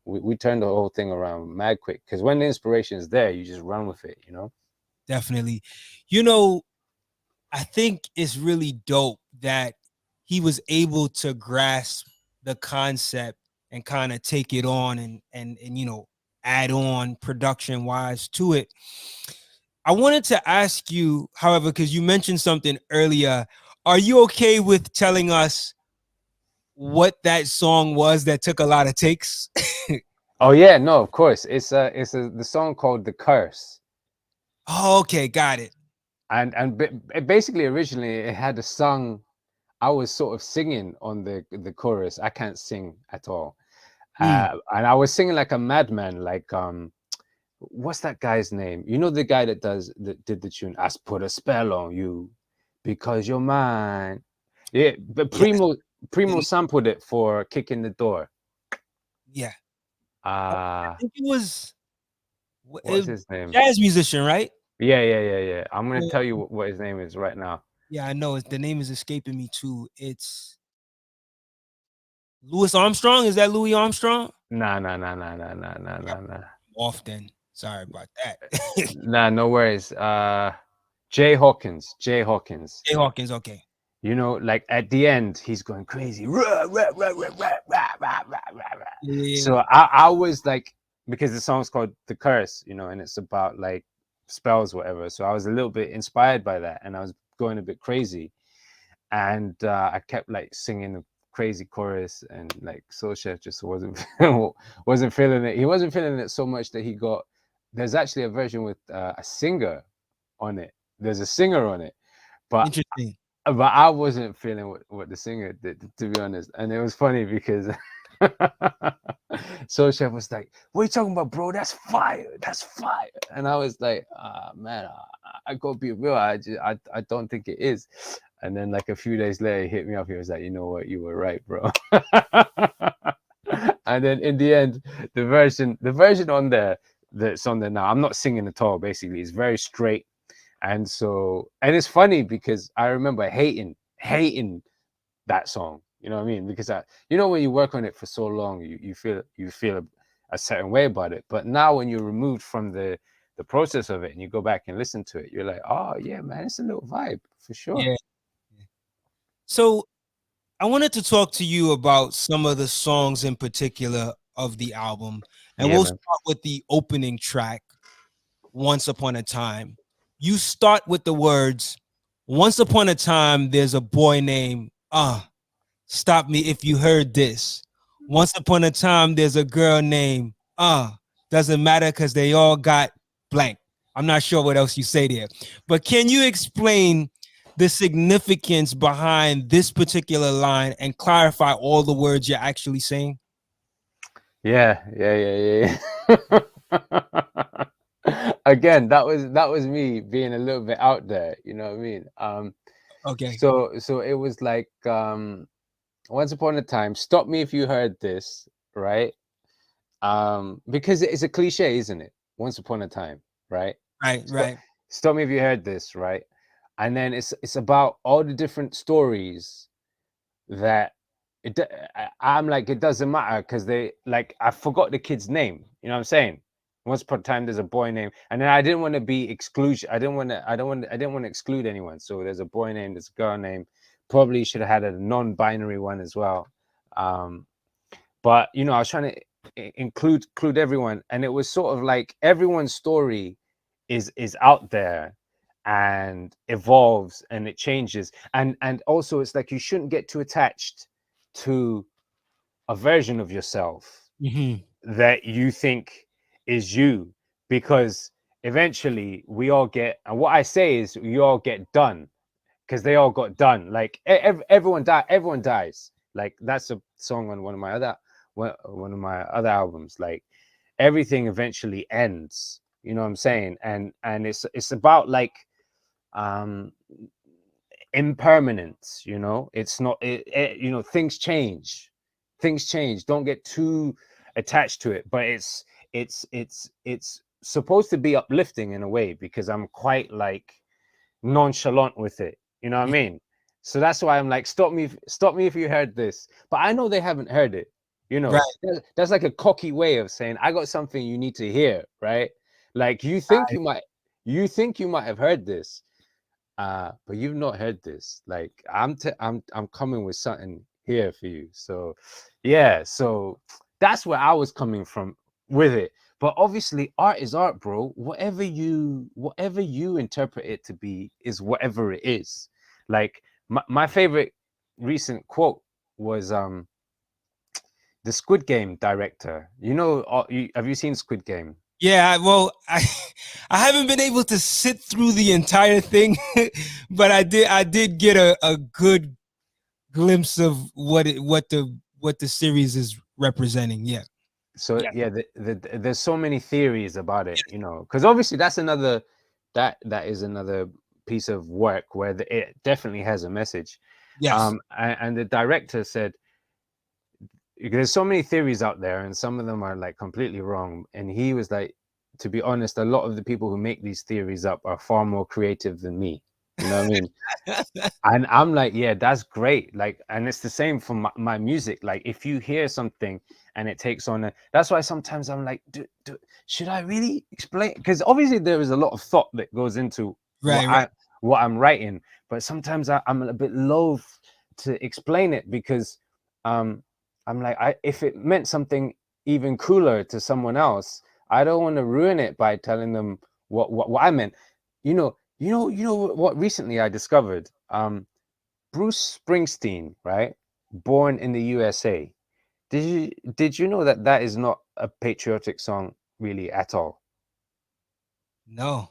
We turned the whole thing around mad quick, because when the inspiration is there, you just run with it. Definitely. I think it's really dope that he was able to grasp the concept and kind of take it on and add on production wise to it. I wanted to ask you, however, because you mentioned something earlier. Are you okay with telling us what that song was that took a lot of takes? Oh yeah, no, of course. It's the song called "The Curse," Oh, okay, got it. and basically originally it had a song. I was sort of singing on the chorus. I can't sing at all, Mm. and I was singing like a madman. Like what's that guy's name? You know, the guy that did the tune. I put a spell on you because you're mine. Yeah, but Yes. Primo sampled it for "Kick in the Door." Yeah. I Uh think it was what's his name? jazz musician, right? Yeah. I'm gonna Yeah, tell you what his name is right now. yeah, I know. The name is escaping me too. It's Louis Armstrong. Is that Louis Armstrong? Nah. Off then. Sorry about that. Nah, no worries. Jay Hawkins. Jay Hawkins. Jay Hawkins. Okay. Like at the end, he's going crazy. Rah, rah, rah, rah, rah, rah, rah, rah, rah, rah. Yeah. So I was like, because the song's called "The Curse," and it's about like spells, whatever. So I was a little bit inspired by that, and I was going a bit crazy, and I kept like singing a crazy chorus, and like SoulChef just wasn't feeling it. He wasn't feeling it so much that he got. There's actually a version with a singer on it. There's a singer on it, but Interesting. I wasn't feeling what the singer did, to be honest. And it was funny because SoulChef was like, "What are you talking about, bro? That's fire. That's fire." And I was like, man, I gotta be real. I don't think it is." And then like a few days later, he hit me up. He was like, "You know what? You were right, bro." And then in the end, the version on there that's on there now, I'm not singing at all. Basically, it's very straight. And it's funny because I remember hating that song. You know what I mean? Because when you work on it for so long, you feel a certain way about it. But now when you're removed from the process of it and you go back and listen to it, you're like, oh yeah, man, it's a little vibe for sure. Yeah. So I wanted to talk to you about some of the songs in particular of the album, and Yeah, we'll man. start with the opening track, "Once Upon a Time." You start with the words, "Once upon a time, there's a boy named Stop me if you heard this. Once upon a time, there's a girl named doesn't matter because they all got blank." I'm not sure what else you say there, but can you explain the significance behind this particular line and clarify all the words you're actually saying? Yeah. Again, that was me being a little bit out there. You know what I mean? Okay. So it was like once upon a time. Stop me if you heard this, right? Because it's a cliche, isn't it? Once upon a time, right? Right, Stop, right. stop me if you heard this, right? And then it's about all the different stories that I'm like, it doesn't matter because they like I forgot the kid's name. You know what I'm saying? Once upon a time, there's a boy named, and then I didn't want to be exclusion. I didn't want to exclude anyone. So there's a boy named, there's a girl named. Probably should have had a non-binary one as well. But you know, I was trying to include everyone, and it was sort of like everyone's story is out there and evolves and it changes, and also it's like you shouldn't get too attached to a version of yourself that you think is you, because eventually we all get, and what I say is we all get done, because they all got done. Like everyone dies. Like that's a song on one of my other albums. Like everything eventually ends, you know what I'm saying? And it's about like impermanence, you know. It's not you know, things change. Don't get too attached to it, but it's supposed to be uplifting in a way, because I'm quite like nonchalant with it, you know what I mean? So that's why I'm like, stop me if you heard this. But I know they haven't heard it, you know. Right. That's like a cocky way of saying I got something you need to hear, right? Like you think you might have heard this, but you've not heard this. Like I'm coming with something here for you. So yeah, so that's where I was coming from with it. But obviously art is art, bro. Whatever you interpret it to be is whatever it is. Like my favorite recent quote was the Squid Game director. You know, have you seen Squid Game? Yeah, well, I haven't been able to sit through the entire thing, but I did get a good glimpse of what the series is representing. Yeah. So yeah, there's so many theories about it, you know, because obviously that's another that is another piece of work where it definitely has a message. Yes. And the director said there's so many theories out there, and some of them are like completely wrong. And he was like, to be honest, a lot of the people who make these theories up are far more creative than me. You know what I mean? And I'm like, yeah, that's great. Like, and it's the same for my music. Like, if you hear something and it takes on that's why sometimes I'm like, should I really explain? Because obviously there is a lot of thought that goes into what I'm writing, but sometimes I'm a bit loath to explain it, because I'm like, if it meant something even cooler to someone else, I don't want to ruin it by telling them what I meant. You know what recently I discovered? Bruce Springsteen, right? Born in the USA. Did you know that is not a patriotic song really at all? No.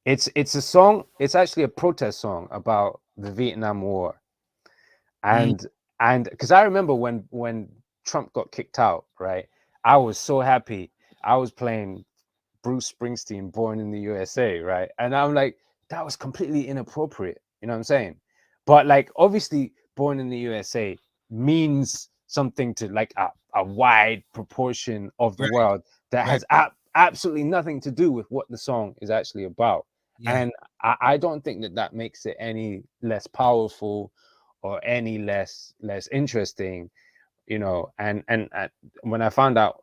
It's a song, it's actually a protest song about the Vietnam War. And because I remember when Trump got kicked out, right? I was so happy. I was playing Bruce Springsteen, Born in the USA, right? And I'm like, that was completely inappropriate. You know what I'm saying? But like, obviously, Born in the USA means something to like a wide proportion of the world that has absolutely nothing to do with what the song is actually about. Yeah. And I don't think that makes it any less powerful or any less interesting, you know. And when I found out,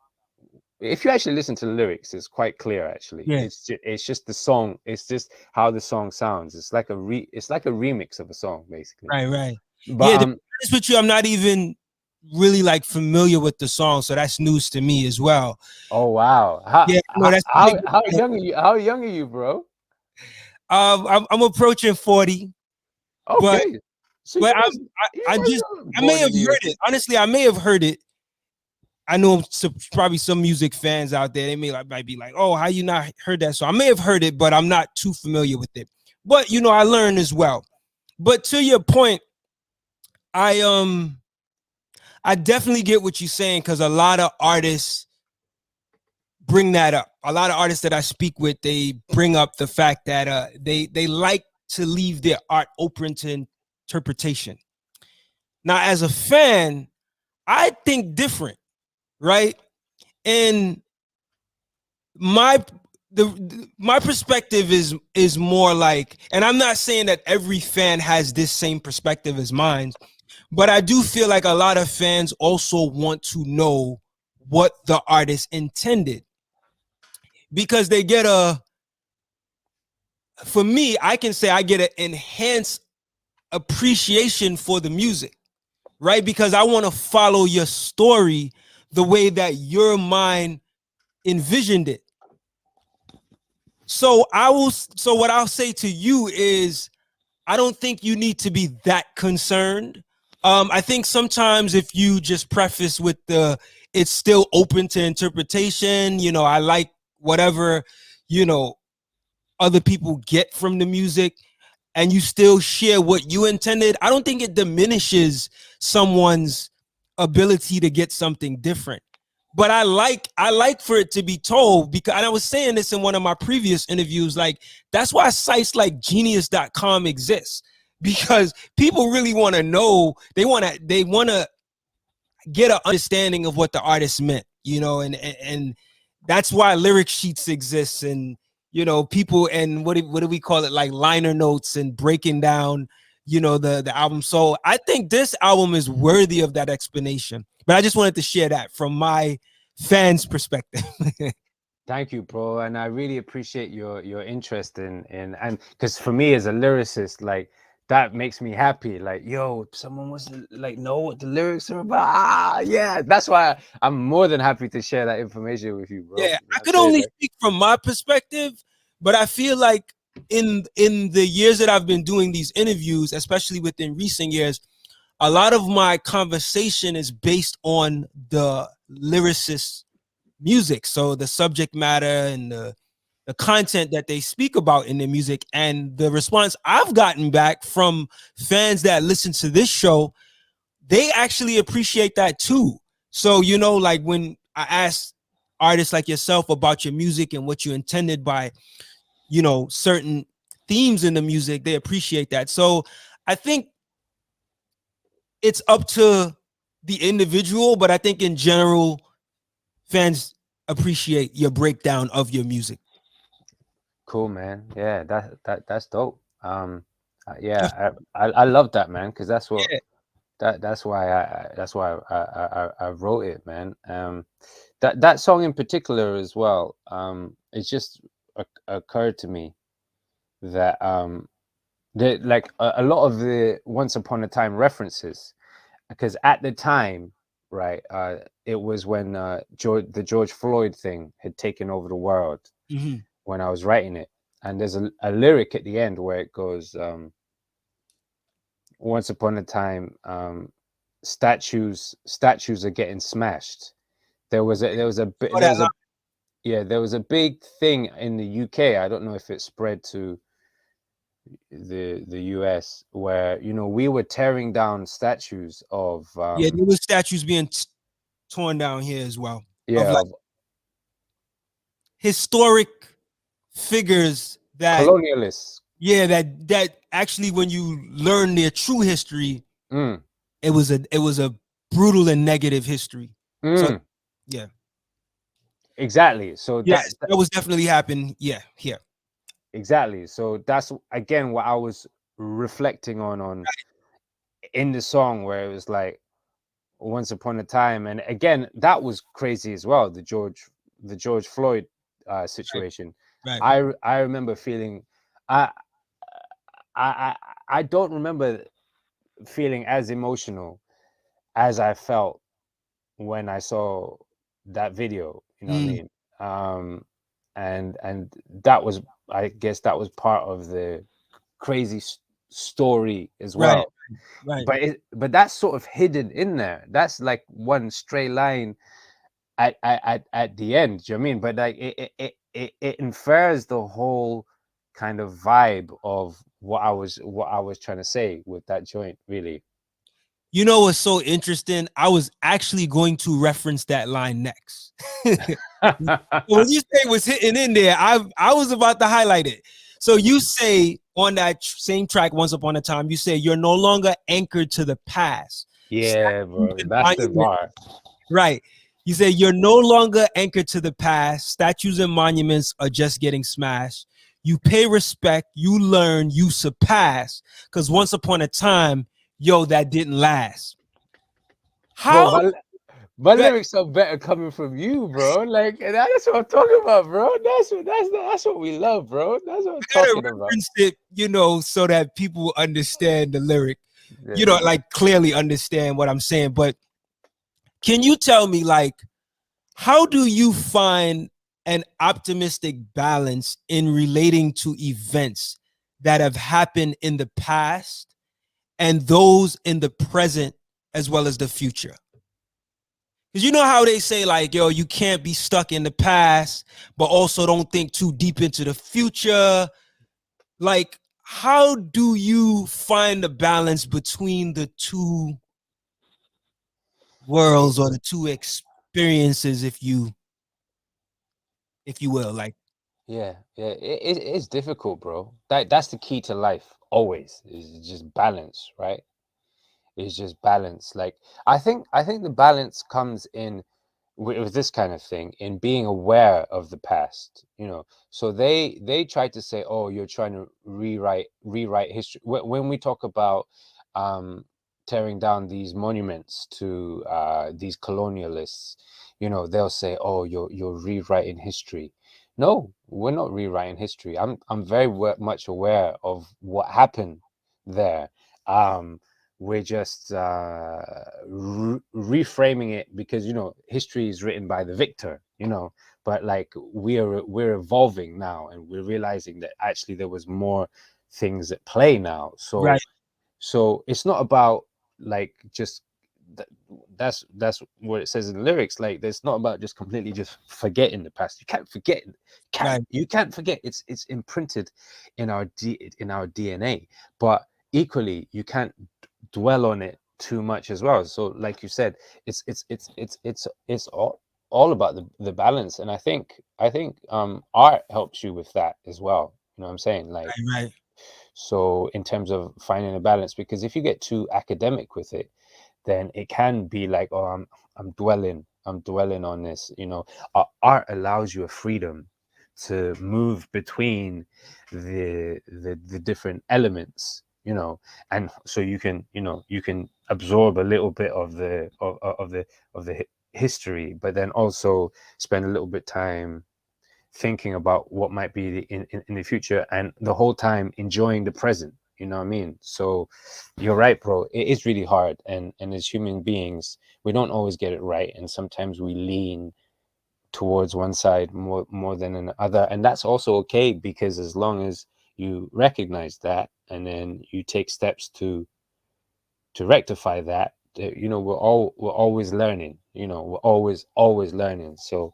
if you actually listen to the lyrics, it's quite clear. Actually, it's just the song. It's just how the song sounds. It's like a remix of a song, basically. Right. But yeah, to be honest with you, I'm not even really like familiar with the song, so that's news to me as well. Oh wow! How young are you? How young are you, bro? I'm approaching 40. Okay. But I may have heard it. Honestly, I may have heard it. I know probably some music fans out there, they might be like, oh, how you not heard that? So I may have heard it, but I'm not too familiar with it. But you know, I learned as well. But to your point, I definitely get what you're saying, because a lot of artists bring that up. A lot of artists that I speak with, they bring up the fact that they like to leave their art open to interpretation. Now, as a fan, I think different, right? And my perspective is more like, and I'm not saying that every fan has this same perspective as mine, but I do feel like a lot of fans also want to know what the artist intended. because they get for me, I can say I get an enhanced appreciation for the music, right? Because I want to follow your story the way that your mind envisioned it. So what I'll say to you is, I don't think you need to be that concerned. I think sometimes if you just preface with it's still open to interpretation, I like whatever, other people get from the music, and you still share what you intended, I don't think it diminishes someone's ability to get something different. But I like for it to be told, because, and I was saying this in one of my previous interviews, like, that's why sites like genius.com exists, because people really want to know, they want to get an understanding of what the artist meant, and that's why lyric sheets exist, and people, and what do we call it, like liner notes, and breaking down the album. So I think this album is worthy of that explanation, but I just wanted to share that from my fans perspective. Thank you, bro, and I really appreciate your interest in and because for me as a lyricist, like, that makes me happy. Like, yo, someone wants to like know what the lyrics are about. Yeah, that's why I'm more than happy to share that information with you, bro. Yeah, I could only speak from my perspective, but I feel like in the years that I've been doing these interviews, especially within recent years, a lot of my conversation is based on the lyricist music. So the subject matter and the content that they speak about in their music, and the response I've gotten back from fans that listen to this show, they actually appreciate that too. So, like when I ask artists like yourself about your music and what you intended by, certain themes in the music, they appreciate that. So I think it's up to the individual, but I think in general, fans appreciate your breakdown of your music. Cool, man. Yeah, that's dope. Yeah, I love that, man, because that's what that's why I wrote it, man. That song in particular as well. It just occurred to me that like a lot of the Once Upon a Time references, because at the time, right, it was when the George Floyd thing had taken over the world. Mm-hmm. When I was writing it, and there's a lyric at the end where it goes, once upon a time, statues are getting smashed. There was a big thing in the UK. I don't know if it spread to the US, where we were tearing down statues of there were statues being torn down here as well. Yeah, of like historic figures that colonialists. Yeah, that actually, when you learn their true history, it was a brutal and negative history. So yeah, exactly. So that was definitely happened. Yeah, here. Exactly. So that's again what I was reflecting on in the song, where it was like once upon a time, and again that was crazy as well. The George Floyd situation. Right. I remember feeling. I don't remember feeling as emotional as I felt when I saw that video. You know what I mean? And that was, I guess, that was part of the crazy story as well. Right. But that's sort of hidden in there. That's like one straight line at the end. Do you know what I mean? But like it infers the whole kind of vibe of what I was trying to say with that joint, really. You know what's so interesting? I was actually going to reference that line next. When you say was hitting in there, I was about to highlight it. So you say on that same track, Once Upon a Time, you say you're no longer anchored to the past. Yeah, bro, that's the bar. Right. You say you're no longer anchored to the past. Statues and monuments are just getting smashed. You pay respect, you learn, you surpass. Because once upon a time, yo, that didn't last. How? My lyrics are better coming from you, bro. Like that's what I'm talking about, bro. That's what we love, bro. That's what I'm talking about. Reference it, so that people understand the lyric, Yeah. like clearly understand what I'm saying. But can you tell me, like, how do you find an optimistic balance in relating to events that have happened in the past and those in the present as well as the future? Because you know how they say, like, yo, you can't be stuck in the past, but also don't think too deep into the future. Like, how do you find the balance between the two worlds or the two experiences, if you will? Like, Yeah, it's difficult, bro. That's the key to life, always, is just balance, right? It's just balance. Like I think the balance comes in with this kind of thing, in being aware of the past, So they try to say, oh, you're trying to rewrite history. When we talk about tearing down these monuments to these colonialists, they'll say, oh, you're rewriting history. No, we're not rewriting history. I'm very much aware of what happened there. We're just reframing it, because history is written by the victor, but like we're evolving now, and we're realizing that actually there was more things at play now. So right, so it's not about like just that's what it says in the lyrics. Like, it's not about just completely just forgetting the past. You can't forget. right, You can't forget. It's imprinted in our DNA. But equally, you can't dwell on it too much as well. So, like you said, it's all about the balance. And I think art helps you with that as well. You know what I'm saying? Like, right, so in terms of finding a balance, because if you get too academic with it, then it can be like, oh, I'm dwelling on this. Art allows you a freedom to move between the different elements, and so you can absorb a little bit of the history, but then also spend a little bit time thinking about what might be in the future, and the whole time enjoying the present. You know what I mean? So you're right, bro. It is really hard, and as human beings, we don't always get it right, and sometimes we lean towards one side more than another, and that's also okay, because as long as you recognize that, and then you take steps to rectify that, we're always learning. We're always learning. So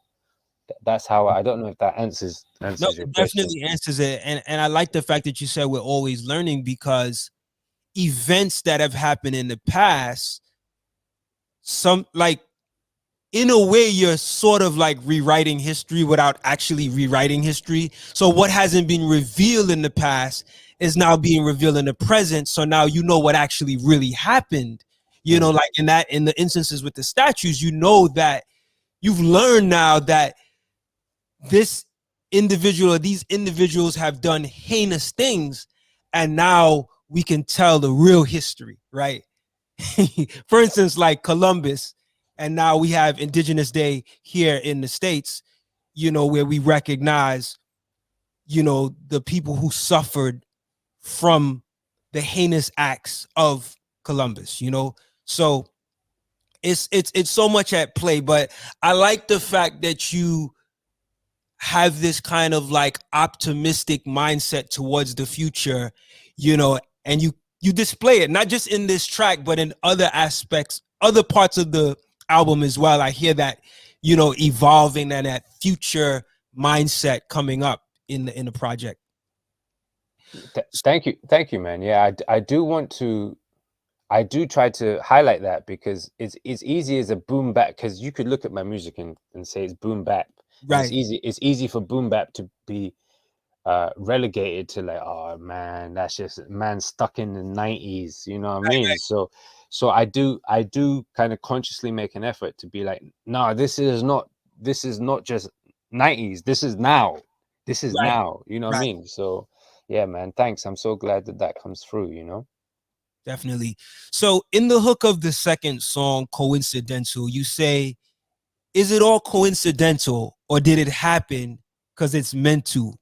that's how I don't know if that no, answers your it question. definitely answers it. And I like the fact that you said we're always learning, because events that have happened in the past, some, like, in a way, you're sort of like rewriting history without actually rewriting history. So what hasn't been revealed in the past is now being revealed in the present. So now you know what actually really happened. Mm. Like in the instances with the statues, that you've learned now that this individual or these individuals have done heinous things, and now we can tell the real history, right? For instance, like Columbus, and now we have Indigenous Day here in the States, where we recognize, the people who suffered from the heinous acts of Columbus, So it's so much at play, but I like the fact that you have this kind of like optimistic mindset towards the future, and you display it not just in this track, but in other aspects, other parts of the album as well. I hear that, evolving, and that future mindset coming up in the project. Thank you, man. Yeah, I do try to highlight that, because it's easy as a boom bap, because you could look at my music and say it's boom bap, and Right, it's easy for boom bap to be relegated to, like, oh man, that's just man stuck in the 90s, you know what I mean? So I do kind of consciously make an effort to be like, no, this is not just 90s, this is now, you know what I right. mean? So yeah, man, thanks. I'm so glad that comes through. Definitely. So in the hook of the second song, Coincidental, you say, is it all coincidental or did it happen because it's meant to?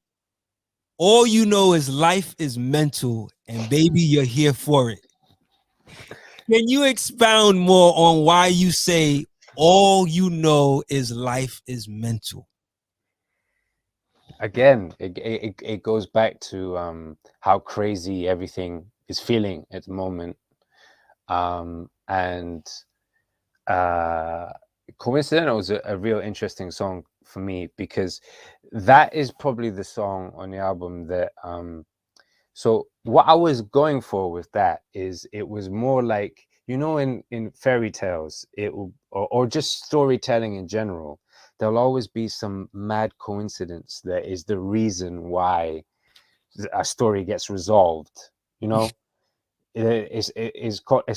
All you know is life is mental and baby, you're here for it. Can you expound more on why you say all you know is life is mental? Again, it goes back to how crazy everything is feeling at the moment. And Coincidental was a real interesting song for me because that is probably the song on the album that so what I was going for with that is it was more like, you know, in fairy tales, it will, or just storytelling in general, there'll always be some mad coincidence that is the reason why a story gets resolved, you know. It's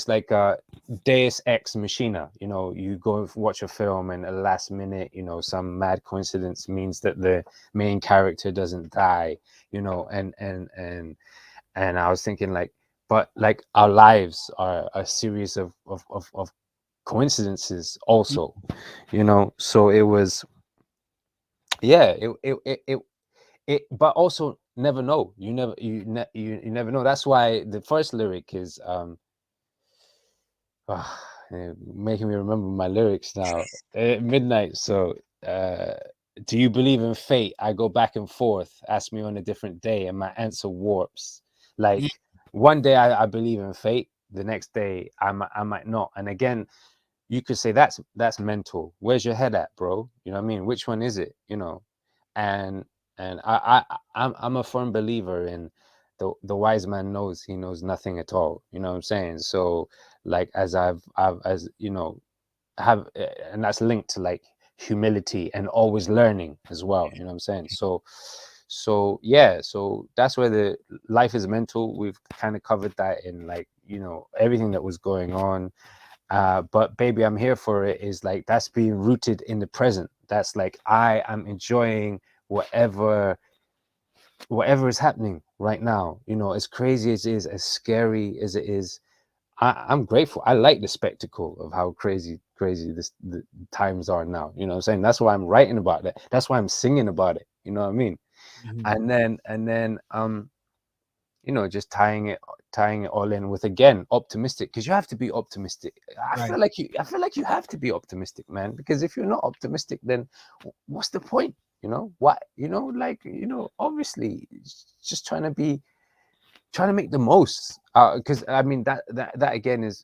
like a Deus Ex Machina. You know, you go watch a film and at the last minute, you know, some mad coincidence means that the main character doesn't die. You know, and I was thinking like, but like our lives are a series of coincidences also. You know, so it was, yeah, it but also never know. You never know. That's why the first lyric is making me remember my lyrics now. Midnight. So, do you believe in fate? I go back and forth. Ask me on a different day, and my answer warps. Like one day I believe in fate. The next day I might not. And again, you could say that's mental. Where's your head at, bro? You know what I mean? Which one is it? You know, and I'm a firm believer in the wise man knows he knows nothing at all. You know what I'm saying? So like I've as you know have and that's linked to like humility and always learning as well. You know what I'm saying? So yeah, so that's where the life is mental. We've kind of covered that in like, you know, everything that was going on. But baby, I'm here for it is like that's being rooted in the present. That's like I am enjoying whatever is happening right now. You know, as crazy as it is, as scary as it is, I'm grateful. I like the spectacle of how crazy the times are now. You know what I'm saying? That's why I'm writing about it. That's why I'm singing about it. You know what I mean? And then you know, just tying it all in with, again, optimistic, because you have to be optimistic. Right. I feel like you have to be optimistic, man, because if you're not optimistic, then what's the point? You know what? You know, like, you know, obviously it's just trying to make the most, because I mean that again is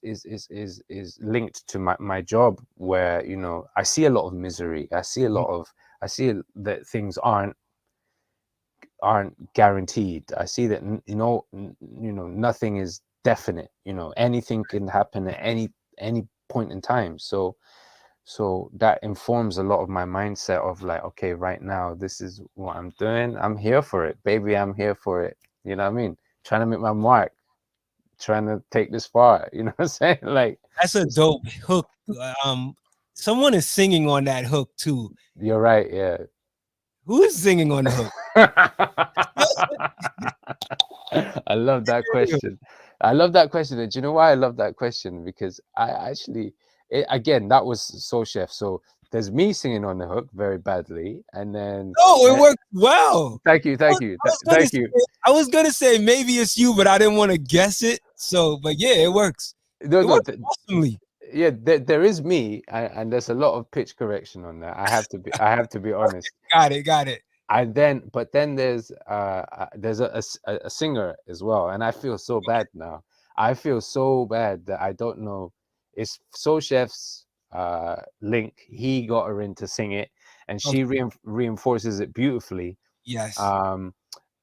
linked to my job, where, you know, I see a lot of misery. I see that things aren't guaranteed. I see that you know, nothing is definite. You know, anything can happen at any point in time. So that informs a lot of my mindset of like, okay, right now this is what I'm doing. I'm here for it, baby. I'm here for it. You know what I mean? Trying to make my mark, trying to take this far. You know what I'm saying? Like, That's a dope hook. Someone is singing on that hook too. you're right. Yeah. Who is singing on the hook? I love that question. I love that question. And do you know why I love that question? Because I actually, again, that was SoulChef. So there's me singing on the hook very badly, and then No, it worked well. thank you, thank you. I was gonna say maybe it's you, but I didn't want to guess it. So, but yeah, it works. No, It no, works awesomely. yeah, there is me, and there's a lot of pitch correction on that. I have to be honest. Got it. And then, but then there's a singer as well, and I feel so bad now. I feel so bad that I don't know. It's SoulChef's link. He got her in to sing it, and Okay. she reinforces it beautifully. Yes. Um,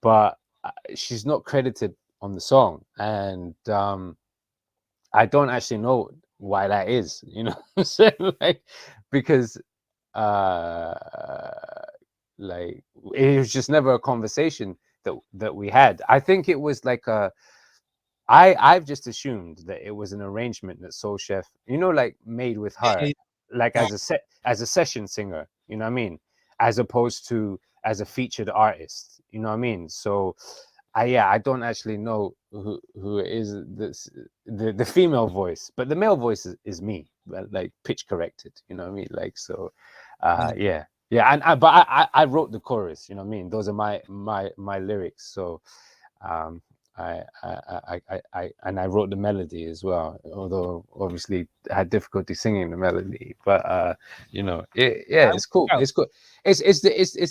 but she's not credited on the song, and I don't actually know why that is. You know what I'm saying? Like, because uh like it was just never a conversation that we had. I think it was like I've just assumed that it was an arrangement that SoulChef, you know, like made with her, Yeah, like yeah. as a session singer, you know what I mean, as opposed to as a featured artist, you know what I mean. So I don't actually know who it is this the female voice, but the male voice is me, like pitch corrected, you know what I mean? Like so yeah. Yeah, and I wrote the chorus, you know what I mean? Those are my lyrics. So and I wrote the melody as well, although obviously I had difficulty singing the melody. But you know, it's cool. It's cool. It's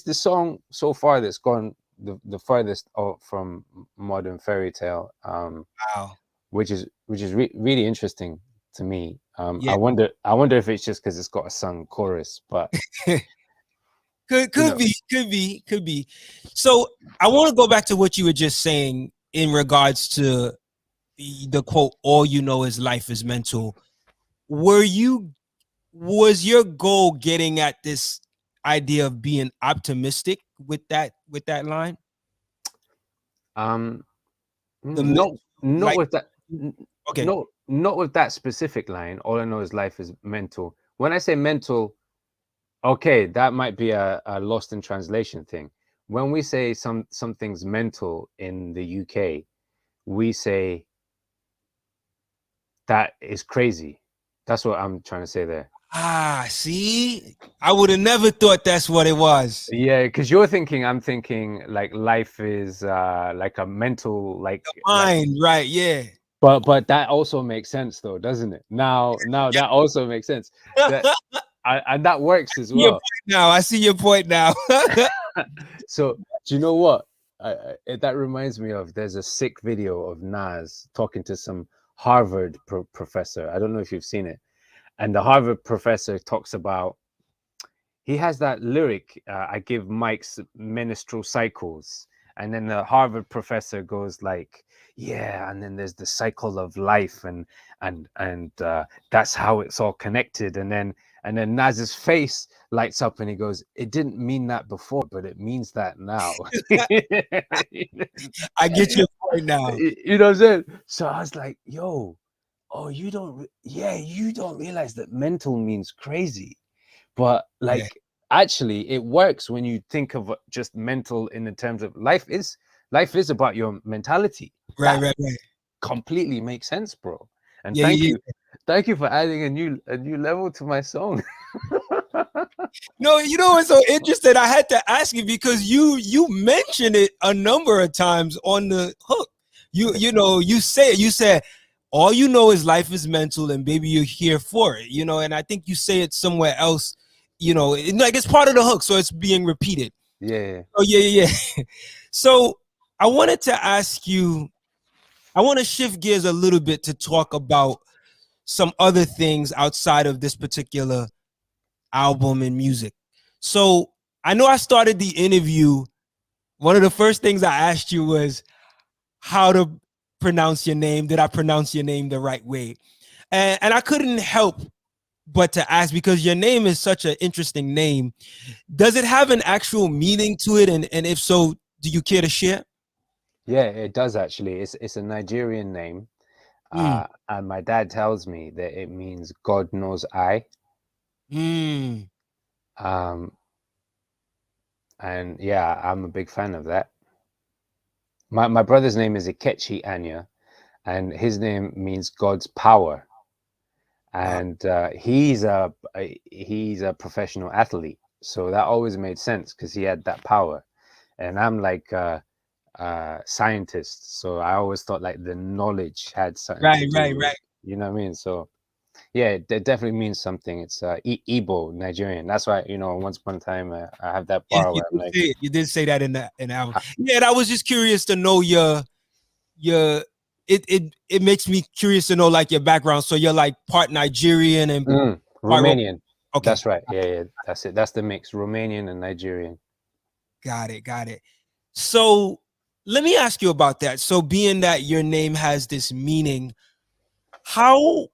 the song so far that's gone the furthest out from Modern Fairytale, Wow. which is really interesting to me. Yeah. I wonder if it's just because it's got a sung chorus, but Could be. So I want to go back to what you were just saying in regards to the quote, all you know is life is mental. Was your goal getting at this idea of being optimistic with that line? Not like, with that. okay. Not with that specific line. All I know is life is mental. When I say mental, okay, that might be a lost in translation thing. When we say something's mental in the UK, we say that is crazy. That's what I'm trying to say there. See, I would have never thought that's what it was. Yeah, because I'm thinking like life is like a mental like Mind, right? Yeah. But that also makes sense though, doesn't it? Now that also makes sense. That and that works as well. I see your point now. So do you know what? That reminds me of, there's a sick video of Nas talking to some Harvard professor. I don't know if you've seen it. And the Harvard professor talks about, he has that lyric, I give Mike's menstrual cycles. And then the Harvard professor goes like, yeah, and then there's the cycle of life, and that's how it's all connected. And then Naz's face lights up and he goes, it didn't mean that before, but it means that now. I get your point now. You know what I'm saying? So I was like, yo, oh, you don't realize that mental means crazy. But like, actually it works when you think of just mental in the terms of life is about your mentality. Right. Completely makes sense, bro. And Thank you for adding a new level to my song. No, you know what's so interesting? I had to ask you because you mentioned it a number of times on the hook. You said all you know is life is mental, and baby, you're here for it. And I think you say it somewhere else. Like it's part of the hook, so it's being repeated. Yeah. Oh yeah. So I wanted to ask you. I want to shift gears a little bit to talk about some other things outside of this particular album and music. So I know I started the interview. One of the first things I asked you was how to pronounce your name. Did I pronounce your name the right way? And I couldn't help but to ask, because your name is such an interesting name. Does it have an actual meaning to it? And if so, do you care to share? Yeah, it does actually. It's a Nigerian name. And my dad tells me that it means God knows I. And yeah, I'm a big fan of that. My brother's name is Chima Anya, and his name means God's power. And he's a professional athlete, so that always made sense because he had that power. And I'm like a scientist, so I always thought like the knowledge had something to do with, you know what I mean? So yeah, it definitely means something. It's Igbo, Nigerian. That's why, once upon a time I have that bar where I'm like, you did say that in the album. Yeah, and I was just curious to know your it makes me curious to know like your background. So you're like part Nigerian and Romanian. Okay, that's right. Yeah, that's it. That's the mix, Romanian and Nigerian. Got it. So let me ask you about that. So being that your name has this meaning, how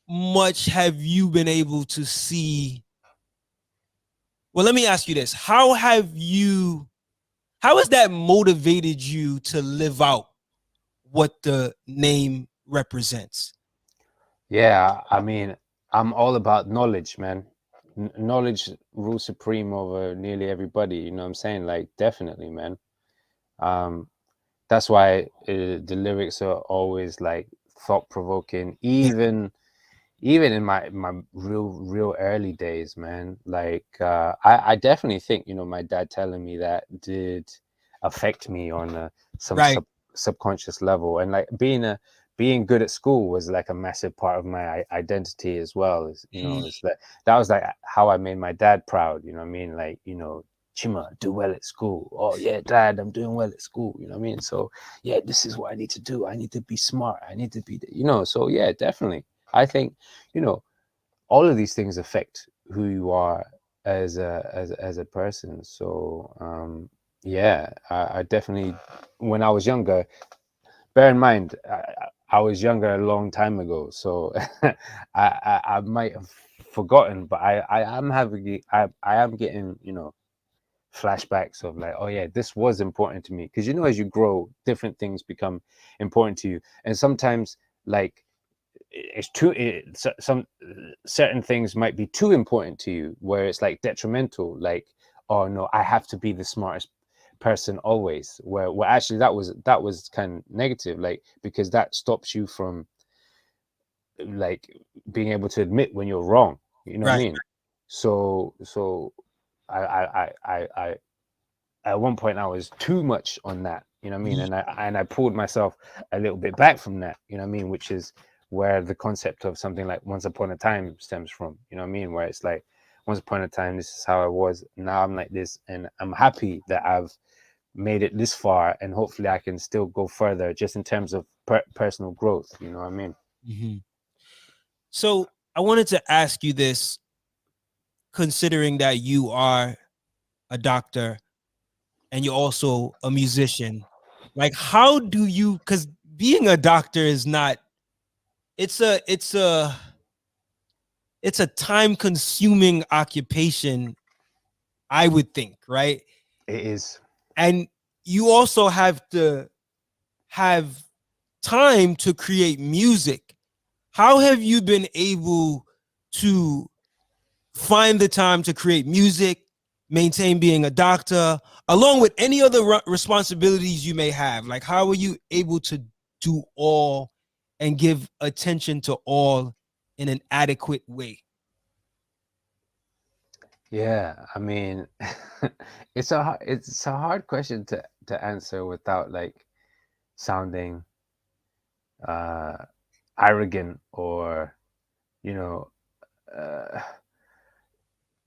much have you been able to see? Well, let me ask you this. How has that motivated you to live out what the name represents? Yeah, I mean, I'm all about knowledge, man. Knowledge rules supreme over nearly everybody. You know what I'm saying? Like, definitely, man. That's why the lyrics are always like thought provoking, Yeah. even in my real early days, man. Like I definitely think, you know, my dad telling me that did affect me on some Right. subconscious level. And like being good at school was like a massive part of my identity as well. Is, you know, Mhm. is that was like how I made my dad proud, you know what I mean? Like, you know, Chima, do well at school. Oh yeah, dad, I'm doing well at school, you know what I mean? So yeah, this is what I need to do. I need to be smart. I need to be, you know. So yeah, definitely, I think, you know, all of these things affect who you are as a person. So yeah, I definitely, when I was younger, bear in mind, I was younger a long time ago, so I might have forgotten, but I am having, I am getting, you know, flashbacks of like, oh yeah, this was important to me, because, you know, as you grow, different things become important to you, and sometimes, like, it's too some certain things might be too important to you, where it's like detrimental, like, oh no, I have to be the smartest person always, where actually that was kind of negative, like, because that stops you from, like, being able to admit when you're wrong, you know what I Right. mean? So I at one point I was too much on that, you know what I mean? Mhm. And I pulled myself a little bit back from that, you know what I mean? Which is where the concept of something like Once Upon a Time stems from, you know what I mean? Where it's like, once upon a time, this is how I was. Now I'm like this, and I'm happy that I've made it this far, and hopefully I can still go further, just in terms of personal growth. You know what I mean? Mhm. So I wanted to ask you this, considering that you are a doctor and you're also a musician. Like, how do you? Because being a doctor is not. It's a time consuming occupation, I would think, right? It is. And you also have to have time to create music. How have you been able to find the time to create music, maintain being a doctor, along with any other responsibilities you may have? Like, how are you able to do all and give attention to all in an adequate way? Yeah, I mean, it's a hard question to answer without, like, sounding uh arrogant, or, you know, uh,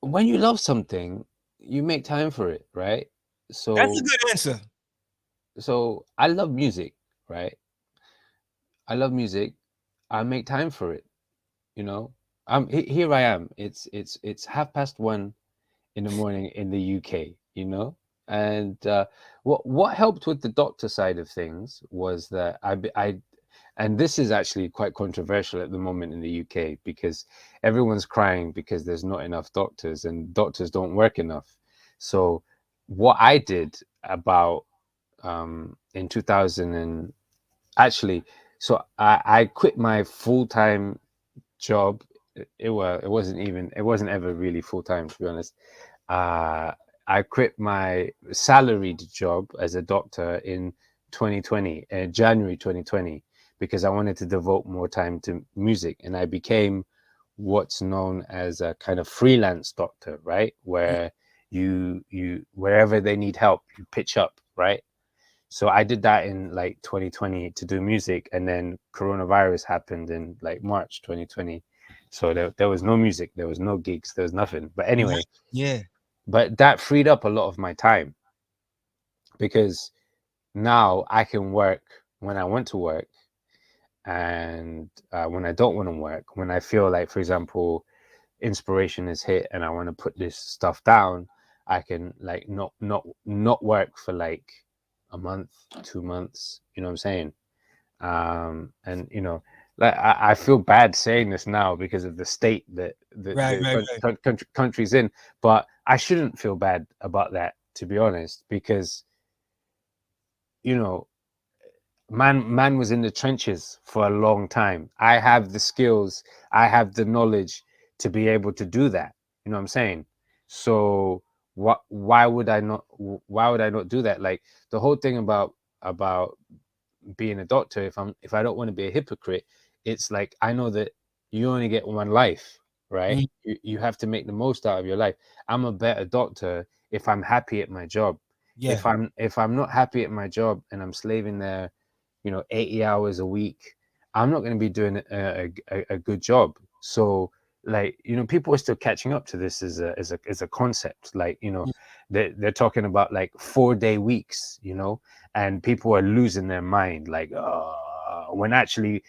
when you love something, you make time for it, right? That's a So good answer. I love music, right? I love music. I make time for it, you know. Here I am. It's 1:30 in the morning in the UK, you know. And what helped with the doctor side of things was that and this is actually quite controversial at the moment in the UK, because everyone's crying because there's not enough doctors, and doctors don't work enough. So what I did about in 2000, and actually, so I quit my full-time job. It wasn't ever really full-time, to be honest. uh, I quit my salaried job as a doctor in 2020, January 2020, because I wanted to devote more time to music, and I became what's known as a kind of freelance doctor, right? Where you wherever they need help, you pitch up, right? So I did that in like 2020 to do music, and then coronavirus happened in like March 2020. So there was no music, there was no gigs, there was nothing. But Right. anyway, Yeah. but that freed up a lot of my time, because now I can work when I want to work, and when I don't want to work, when I feel like, for example, inspiration is hit and I want to put this stuff down, I can, like, not work for like a month, 2 months, you know what I'm saying? And, you know, like, I feel bad saying this now because of the state that Right. Right. Right. country's in, but I shouldn't feel bad about that, to be honest, because, you know, man was in the trenches for a long time. I have the skills, I have the knowledge to be able to do that, you know what I'm saying? So why would I not do that? Like, the whole thing about being a doctor, if I don't want to be a hypocrite, it's like, I know that you only get one life, right? You have to make the most out of your life. I'm a better doctor if I'm happy at my job. Yeah. If I'm not happy at my job and I'm slaving there, 80 hours a week, I'm not going to be doing a good job. So, like, people are still catching up to this as a concept. Like, they're talking about like 4-day weeks, and people are losing their mind. Like, when actually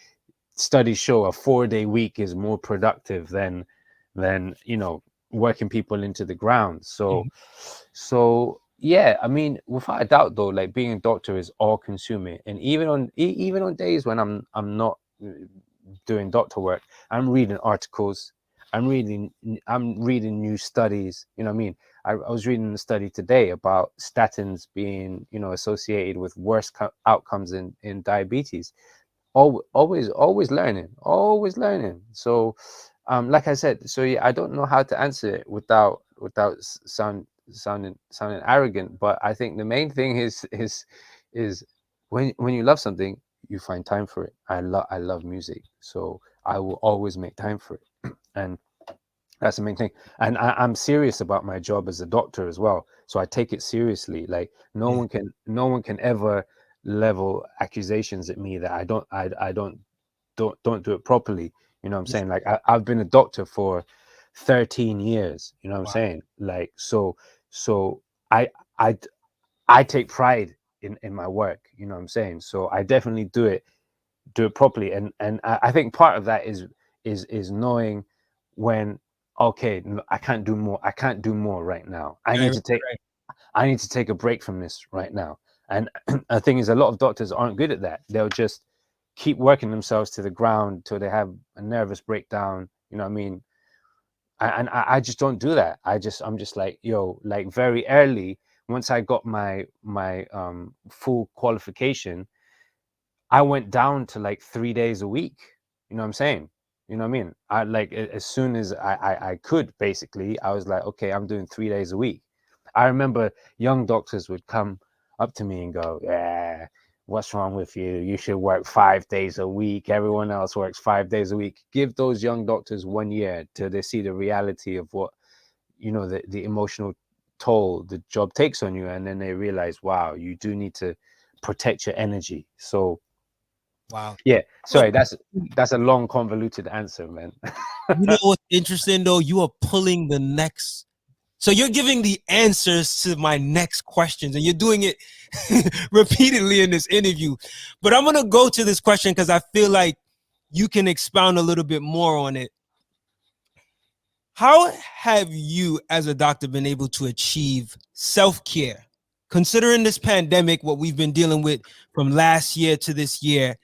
studies show a 4-day week is more productive than working people into the ground. So yeah, I mean, without a doubt though, like, being a doctor is all consuming. And even on days when I'm not doing doctor work, I'm reading articles, I'm reading new studies. You know what I mean? I was reading a study today about statins being associated with worse outcomes in diabetes. Always learning, always learning. So like I said, so yeah, I don't know how to answer it without sounding arrogant, but I think the main thing is when you love something, you find time for it. I love music, so I will always make time for it. And that's the main thing. And I'm serious about my job as a doctor as well, so I take it seriously. Like, no one can ever level accusations at me that I don't do it properly. You know what I'm saying? Like, I've been a doctor for 13 years. You know what I'm saying? Like, so I I I take pride in my work. You know what I'm saying? So I definitely do it properly. And I think part of that is knowing when, okay, I can't do more. I can't do more right now. I need to take a break from this right now. And the thing is, a lot of doctors aren't good at that. They'll just keep working themselves to the ground till they have a nervous breakdown. You know what I mean? And I just don't do that. I'm just like, yo, like, very early, once I got my full qualification, I went down to like 3 days a week. You know what I'm saying? You know what I mean? I, like, as soon as I could, basically, I was like, okay, I'm doing 3 days a week. I remember young doctors would come up to me and go, yeah, what's wrong with you? You should work 5 days a week. Everyone else works 5 days a week. Give those young doctors 1 year till they see the reality of what, the emotional toll the job takes on you. And then they realize, wow, you do need to protect your energy. So, Wow. yeah, sorry, that's a long, convoluted answer, man. You know what's interesting though? You are pulling the next. So you're giving the answers to my next questions, and you're doing it repeatedly in this interview. But I'm gonna go to this question because I feel like you can expound a little bit more on it. How have you, as a doctor, been able to achieve self-care? Considering this pandemic, what we've been dealing with from last year to this year,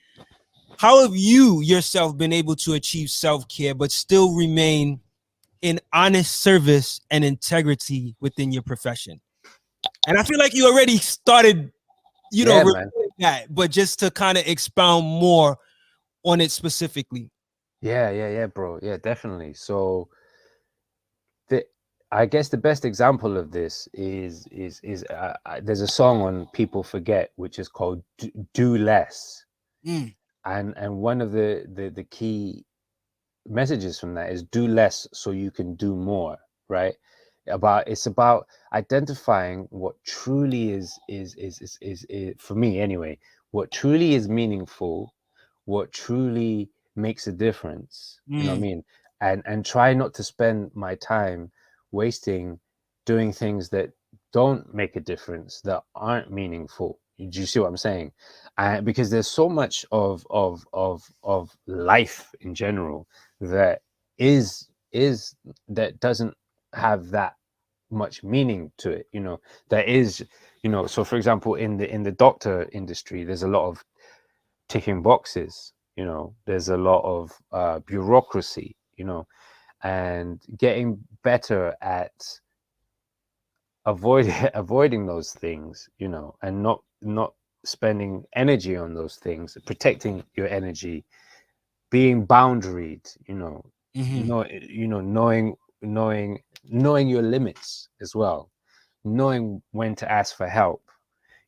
how have you yourself been able to achieve self-care but still remain in honest service and integrity within your profession? And I feel like you already started, Yeah, man. that, but just to kind of expound more on it specifically. Yeah, bro. Yeah, definitely. So I guess the best example of this is there's a song on People Forget, which is called "Do Less," Mm. and one of the key messages from that is do less so you can do more, right? It's about identifying what truly is for me anyway, what truly is meaningful, what truly makes a difference. You know what I mean? And try not to spend my time wasting doing things that don't make a difference, that aren't meaningful. Do you see what I'm saying? Because there's so much of life in general that that doesn't have that much meaning to it. That is, so for example, in the doctor industry, there's a lot of ticking boxes. There's a lot of bureaucracy, and getting better at avoiding those things, and not spending energy on those things, protecting your energy, being boundaried, knowing your limits as well, knowing when to ask for help,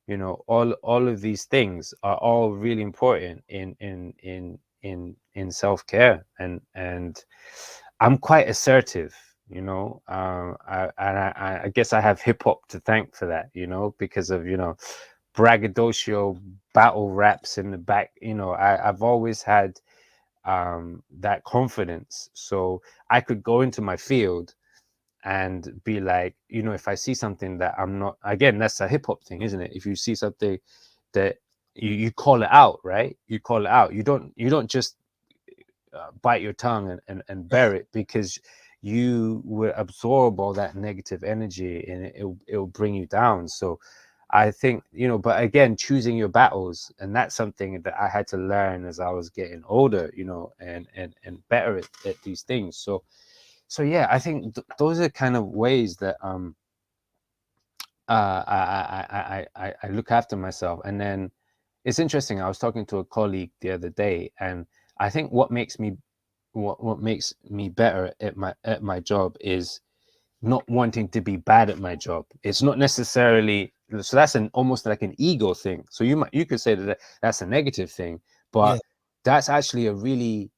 you know, all of these things are all really important in self-care. And I'm quite assertive, you know. I guess I have hip hop to thank for that, you know, because of, you know, braggadocio battle raps in the back. You know, I've always had that confidence, so I could go into my field and be like, you know, if I see something that I'm not, again, that's a hip hop thing, isn't it? If you see something that you call it out, right? You call it out. You don't just bite your tongue and bear it, because you will absorb all that negative energy and it'll bring you down. So I think, you know, but again, choosing your battles, and that's something that I had to learn as I was getting older, you know, and better at these things. So yeah, I think those are kind of ways that I look after myself. And then it's interesting, I was talking to a colleague the other day, and I think what makes me better at my job is not wanting to be bad at my job. It's not necessarily, so that's an almost like an ego thing. So you could say that that's a negative thing, Yeah. but that's actually a really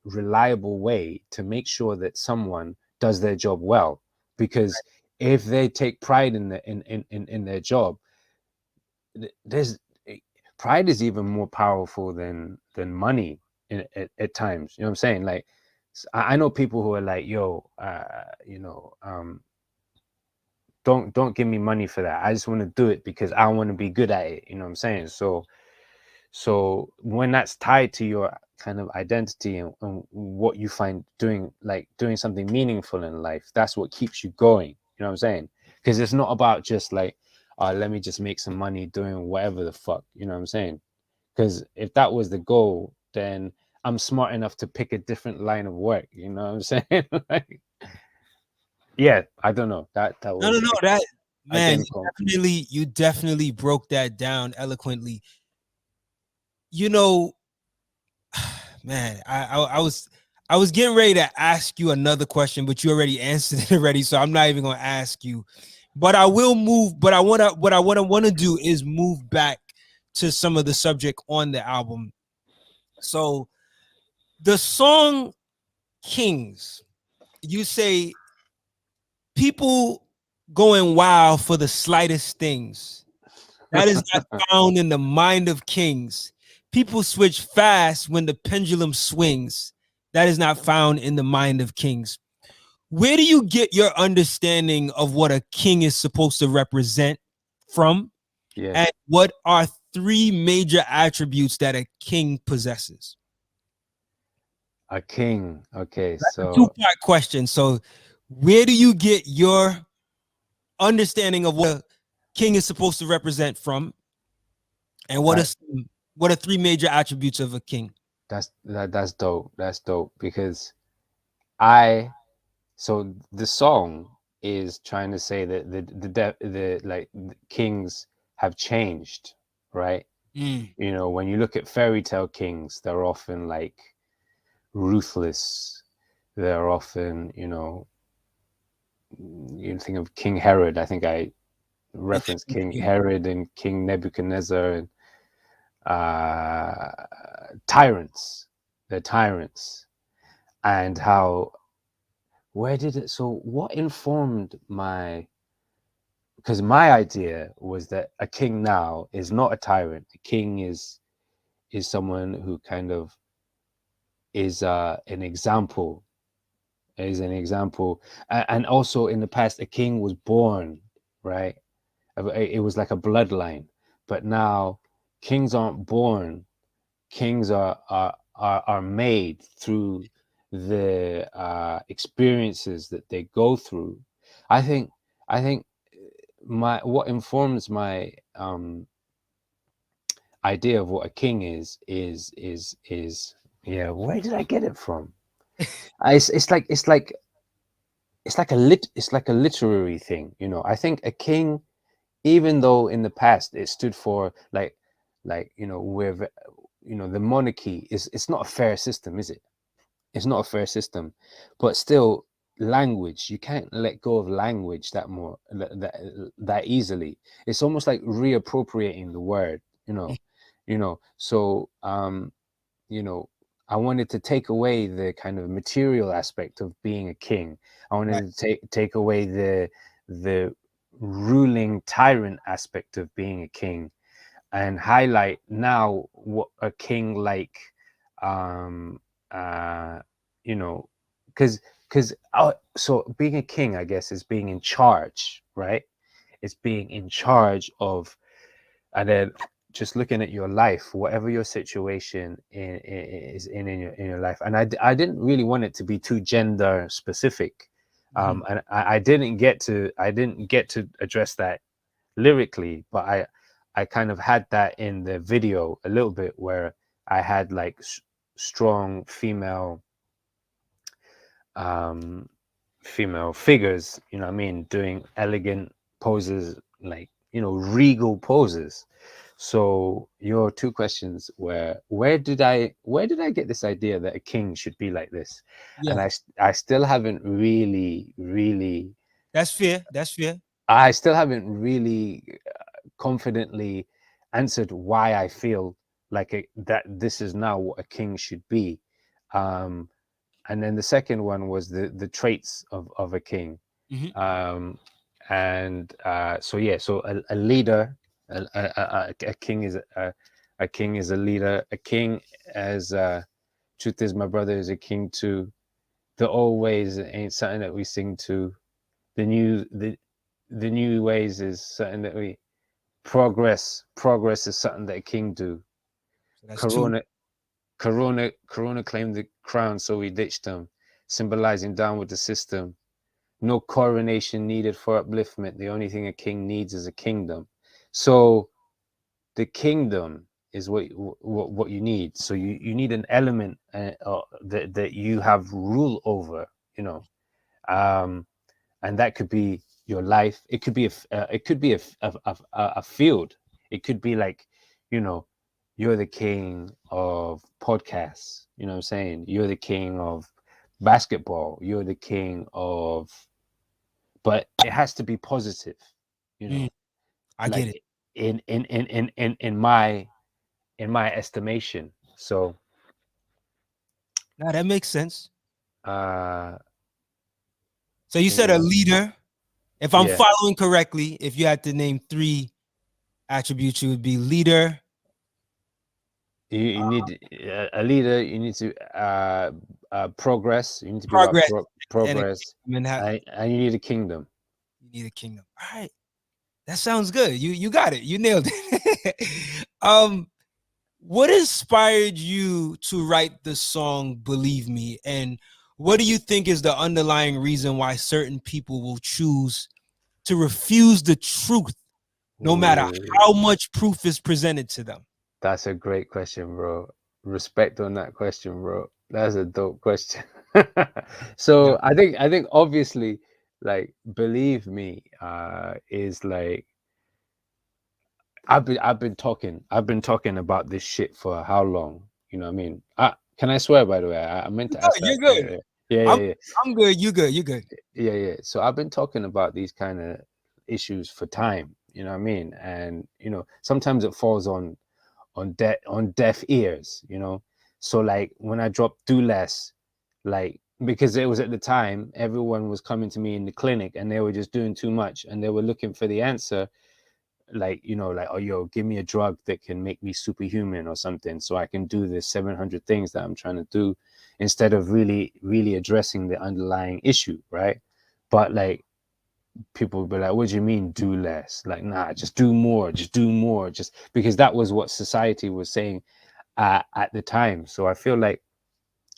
reliable way to make sure that someone does their job well. Because if they take pride in their job, there's pride is even more powerful than money at times. You know what I'm saying? Like, I know people who are like, yo, you know, don't give me money for that. I just want to do it because I want to be good at it. You know what I'm saying? So when that's tied to your kind of identity and what you find doing, like doing something meaningful in life, that's what keeps you going. You know what I'm saying? Because it's not about just like, let me just make some money doing whatever the fuck. You know what I'm saying? Because if that was the goal, then I'm smart enough to pick a different line of work. You know what I'm saying? Like, yeah, I don't know. That No, was that man, again. you definitely broke that down eloquently. You know, man, I was getting ready to ask you another question, but you already answered it already, so I'm not even gonna ask you. But I will move. But what I wanna do is move back to some of the subject on the album. So the song Kings, you say people going wild for the slightest things. That is not found in the mind of kings. People switch fast when the pendulum swings. That is not found in the mind of kings. Where do you get your understanding of what a king is supposed to represent from? Yeah, And what are three major attributes that a king possesses? a king. Okay, That's a so two-part question. So, where do you get your understanding of what a king is supposed to represent from? And what are three major attributes of a king? that's dope. That's dope because I so the song is trying to say that the kings have changed, right? Mm. You know, when you look at fairy tale kings, they're often like ruthless. They're often, you know, you think of King Herod. I think I referenced King Herod and King Nebuchadnezzar and tyrants. They're tyrants, and how where did it? So what informed my? Because my idea was that a king now is not a tyrant. A king is someone who kind of is an example, and also in the past a king was born, right? It was like a bloodline, but now kings aren't born. Kings are made through the experiences that they go through. I think my what informs my idea of what a king is yeah, where did I get it from? It's like a literary thing, you know. I think a king, even though in the past it stood for like you know, where you know the monarchy is, it's not a fair system, is it? It's not a fair system, but still language. You can't let go of language that easily. It's almost like reappropriating the word, so I wanted to take away the kind of material aspect of being a king. I Right. wanted to take away the ruling tyrant aspect of being a king, and highlight now what a king like, um you know because so being a king, I guess, is being in charge, right? It's being in charge of, and then just looking at your life, whatever your situation is in your life. And I didn't really want it to be too gender specific, and I didn't get to address that lyrically, but I kind of had that in the video a little bit, where I had like strong female figures, you know what I mean, doing elegant poses, like, regal poses. So your two questions were, where did I get this idea that a king should be like this? Yeah. And I still haven't really That's fair. That's fair. I still haven't really confidently answered why I feel like that this is now what a king should be. And then the second one was the traits of a king. Hmm. And so yeah, so a leader, a king is a king is a leader. A king, as truth is, my brother is a king too. The old ways ain't something that we sing to. The new ways is something that we progress is something that a king do. So that's two. Corona claimed the crown, so we ditched him, symbolizing down with the system. No coronation needed for upliftment. The only thing a king needs is a kingdom. So the kingdom is what you need. So you need an element that you have rule over, and that could be your life. It could be a field. It could be like, you're the king of podcasts. You know what I'm saying? You're the king of basketball. You're the king of, but it has to be positive, I get like it. in my estimation. So Now that makes sense. uh So you said a leader. If I'm yeah, following correctly, if you had to name 3 attributes, you would be leader. you need a leader. You need to progress. You need to be about Progress and a progress, kingdom, and you need a kingdom. you need a kingdom. All right. That sounds good. You got it. You nailed it. What inspired you to write the song Believe Me? And what do you think is the underlying reason why certain people will choose to refuse the truth no matter Ooh, how much proof is presented to them? that's a great question, bro. Respect on that question, bro. That's a dope question. Yeah. So I think obviously, like, believe me, is like, I've been talking about this shit for how long? You know what I mean? Can I swear, by the way? I meant to ask that. You're good. I'm Yeah. I'm good. You good. You good. Yeah. So I've been talking about these kind of issues for time. You know what I mean? And sometimes it falls on deaf ears. So like when I dropped Do Less, like, because it was at the time everyone was coming to me in the clinic and they were just doing too much and they were looking for the answer, like, like, oh, yo, give me a drug that can make me superhuman or something so I can do the 700 things that I'm trying to do, instead of really addressing the underlying issue, right? But like, people would be like, what do you mean do less? Like, nah, just do more, just because that was what society was saying at the time. So I feel like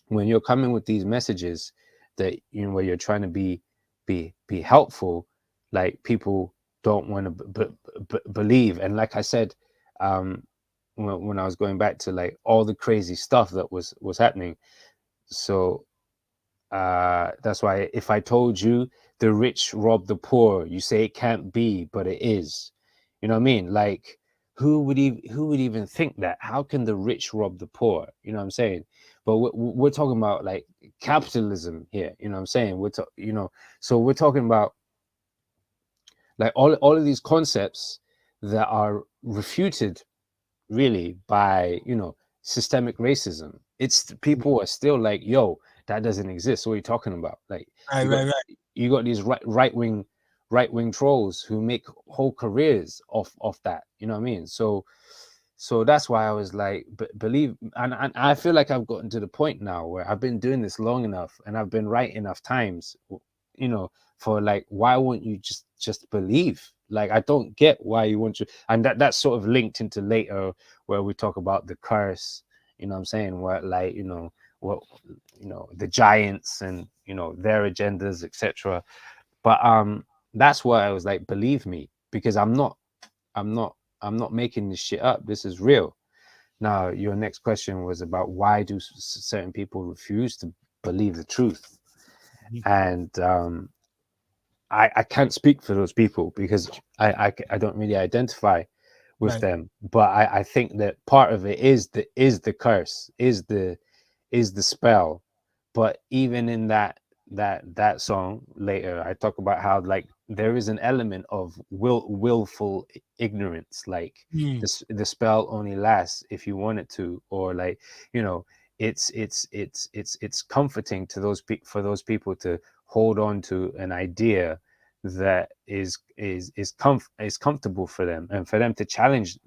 when you're coming with these messages that, where you're trying to be helpful, like, people don't want to believe. And like I said, when I was going back to like all the crazy stuff that was happening, so that's why if I told you the rich rob the poor, you say it can't be, but it is. You know what I mean? Like, who would even think that? How can the rich rob the poor? You know what I'm saying? But we're talking about like capitalism here. You know what I'm saying? So we're talking about like all of these concepts that are refuted really by systemic racism. It's people are still like, yo, that doesn't exist. What are you talking about? Like Right, right, right. you got these right wing trolls who make whole careers off that. You know what I mean? So that's why I was like, believe, and I feel like I've gotten to the point now where I've been doing this long enough and I've been right enough times, for like, why won't you just believe? Like, I don't get why you want to, and that's sort of linked into later where we talk about the curse. You know what I'm saying? Where like, what, the giants and their agendas, etc. But that's why I was like, believe me, because I'm not making this shit up. This is real. Now, your next question was about why do certain people refuse to believe the truth? And I can't speak for those people because I don't really identify with Right. them. But I think that part of it is the curse, is the spell. But even in that song later, I talk about how like there is an element of willful ignorance. Like Mm. the spell only lasts if you want it to, or like it's comforting to for those people to hold on to an idea that is comfortable for them, and for them to challenge,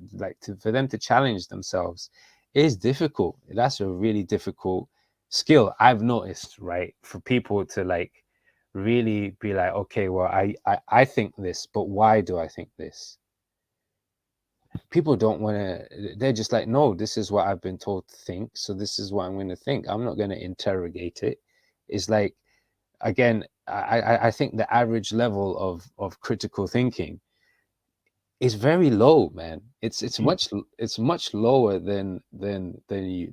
for them to challenge themselves is difficult. That's a really difficult skill, I've noticed, right? For people to like really be like, okay, well, I think this, but why do I think this? People don't want to, they're just like, no, this is what I've been told to think, so this is what I'm going to think. I'm not going to interrogate it. It's like, again, I think the average level of critical thinking is very low, man. It's much lower than you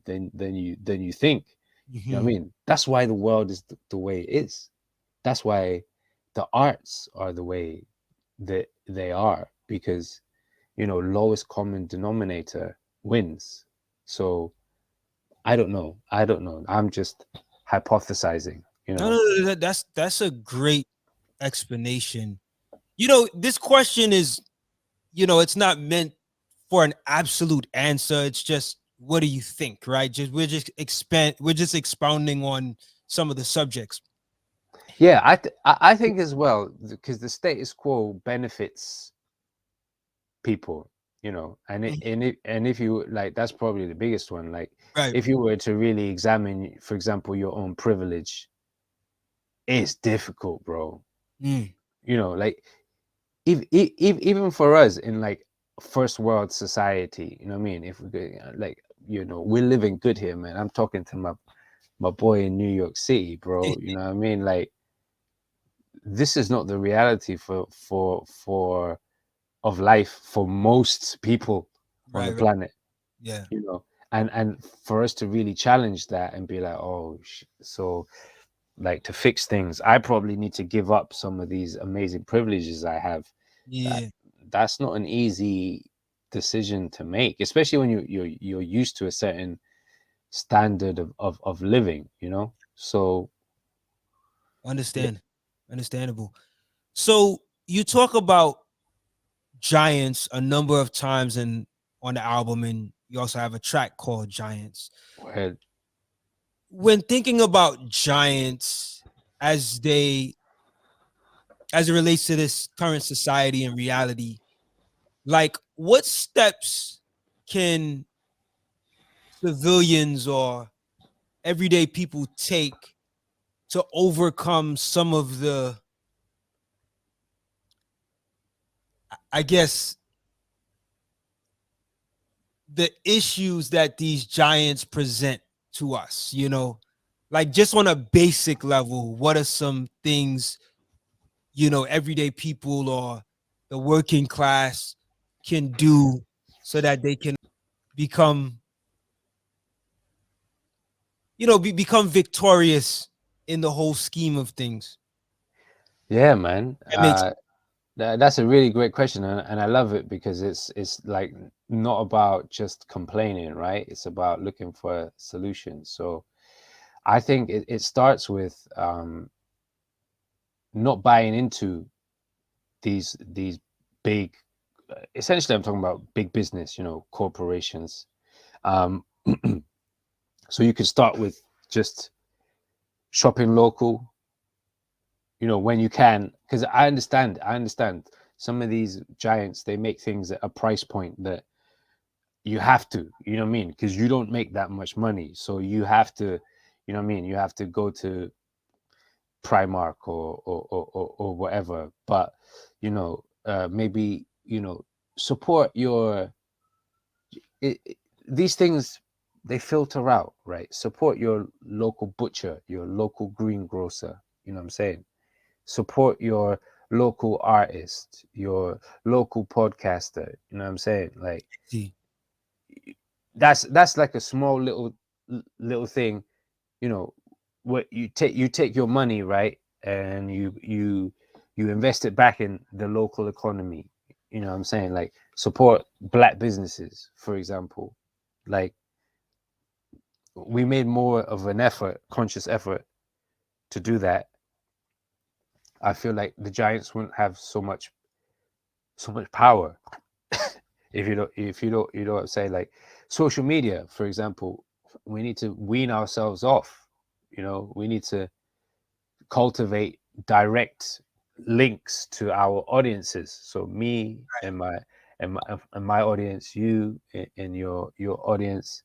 think. You know what I Mm-hmm. mean? That's why the world is the way it is. That's why the arts are the way that they are, because lowest common denominator wins. So I don't know. I'm just hypothesizing. No, no, no, that's a great explanation. This question is, it's not meant for an absolute answer. It's just, what do you think, right? We're just expounding on some of the subjects. Yeah, I think as well, because the status quo benefits people, and if you like, that's probably the biggest one. Like, Right. if you were to really examine, for example, your own privilege, it's difficult, bro. Mm. Like, if even for us in like first world society, you know what I mean? If we go, like, we're living good here, man. I'm talking to my boy in New York City, bro. You know what I mean? Like, this is not the reality for of life for most people on the Right, right. planet, Yeah. and for us to really challenge that and be like, oh, so like, to fix things, I probably need to give up some of these amazing privileges I have. that Yeah. that's not an easy decision to make, especially when you're used to a certain standard of living, so Understandable. So you talk about giants a number of times on the album, and you also have a track called Giants. where When thinking about giants as they as it relates to this current society and reality, like, what steps can civilians or everyday people take to overcome some of the, I guess, the issues that these giants present to us, like, just on a basic level, what are some things, everyday people or the working class can do so that they can become, become victorious in the whole scheme of things? yeah, man. That makes That's a really great question, and I love it because it's like not about just complaining, right? It's about looking for solutions. So I think it starts with not buying into these big, essentially I'm talking about big business, you know, corporations. Um, so you can start with just shopping local, you know, when you can, because I understand some of these giants, they make things at a price point that you have to, you know what I mean, because you don't make that much money, so you have to, you know what I mean, you have to go to Primark or whatever. But you know, maybe, you know, support your these things, they filter out, right? Support your local butcher, your local greengrocer, you know what I'm saying? Support your local artist, your local podcaster, you know what I'm saying? Like See, that's like a small little thing, you know, what you take your money, right, and you invest it back in the local economy, you know what I'm saying? Like support black businesses, for example. Like we made more of an effort, conscious effort, to do that. I feel like the giants wouldn't have so much power. If you don't say, like social media, for example, we need to wean ourselves off. You know, we need to cultivate direct links to our audiences. So me and my audience, you and your audience,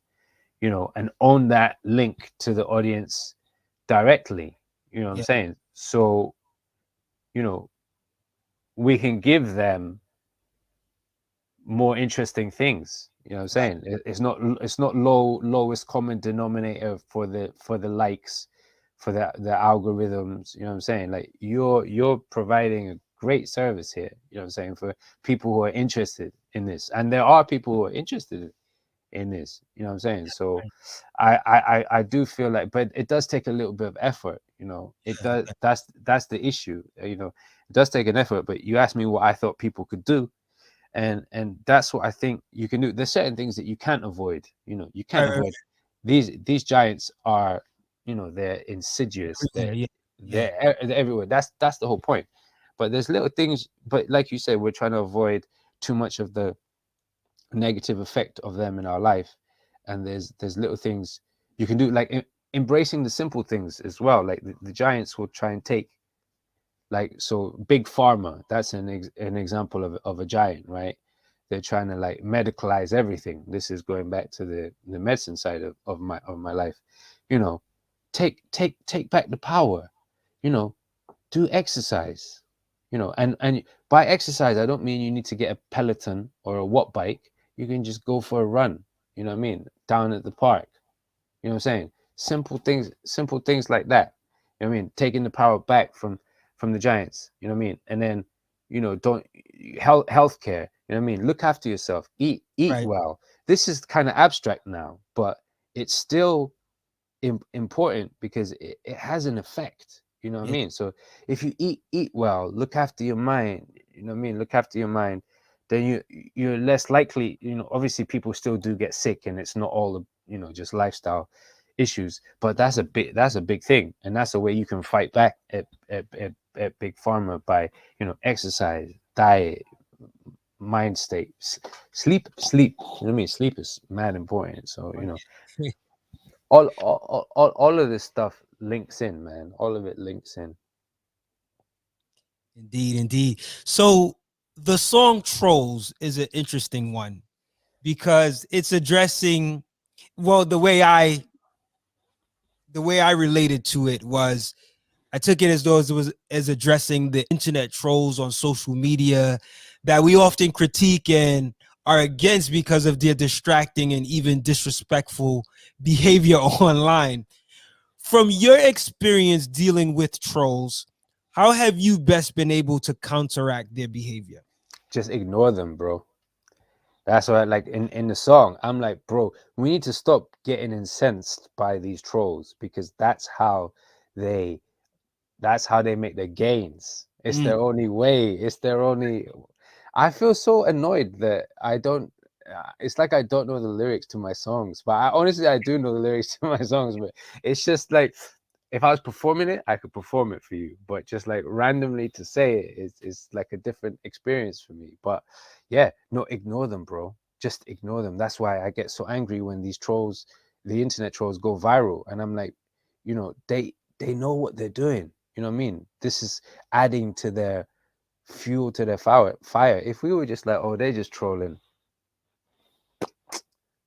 you know, and own that link to the audience directly. You know what I'm yeah, saying? So, you know, we can give them more interesting things. You know what I'm right, saying? It's not lowest common denominator for the likes, for the algorithms. You know what I'm saying? Like you're providing a great service here. You know what I'm saying, for people who are interested in this, and there are people who are interested in this. You know what I'm saying? So right. I do feel like, but it does take a little bit of effort. You know, it Yeah, does. yeah. That's the issue. You know, it does take an effort. But you asked me what I thought people could do, and that's what I think you can do. There's certain things that you can't avoid. You know, you can't Right, right, avoid. These giants are, you know, they're insidious. yeah, They're yeah, yeah. they're everywhere. That's the whole point. But there's little things. But like you said, we're trying to avoid too much of the negative effect of them in our life. And there's little things you can do, like embracing the simple things as well. Like the giants will try and take, like, so big pharma, that's an example of a giant, right? They're trying to like medicalize everything. This is going back to the medicine side of my life. You know, take back the power. You know, do exercise. You know, and by exercise, I don't mean you need to get a Peloton or a watt bike. You can just go for a run. You know what I mean? Down at the park. You know what I'm saying? Simple things like that. You know what I mean? Taking the power back from the giants. You know what I mean? And then, you know, don't healthcare. You know what I mean? Look after yourself. Eat Right. well. This is kind of abstract now, but it's still important because it has an effect. You know what I Yeah, mean? So if you eat well, look after your mind. You know what I mean? Look after your mind. Then you're less likely. You know, obviously people still do get sick, and it's not all you know, just lifestyle issues. But that's a big thing, and that's a way you can fight back at big pharma by, you know, exercise, diet, mind state, sleep. You know what I mean? Sleep is mad important. So, you know, yeah. all of this stuff links in, man. All of it links in. Indeed, indeed. So the song Trolls is an interesting one because it's addressing, well, the way I related to it was I took it as though it was as addressing the internet trolls on social media that we often critique and are against because of their distracting and even disrespectful behavior online. From your experience dealing with trolls, how have you best been able to counteract their behavior? Just ignore them, bro. That's why, like in the song, I'm like, bro, we need to stop getting incensed by these trolls, because they that's how they make their gains. It's their only way. It's their only. I feel so annoyed that I don't. It's like I don't know the lyrics to my songs, but honestly I do know the lyrics to my songs. But it's just like, if I was performing it, I could perform it for you. But just like randomly to say it is like a different experience for me. But yeah, no, ignore them, bro. Just ignore them. That's why I get so angry when these trolls, the internet trolls, go viral, and I'm like, they know what they're doing. You know what I mean? This is adding to their fuel to their fire. If we were just like, oh, they're just trolling,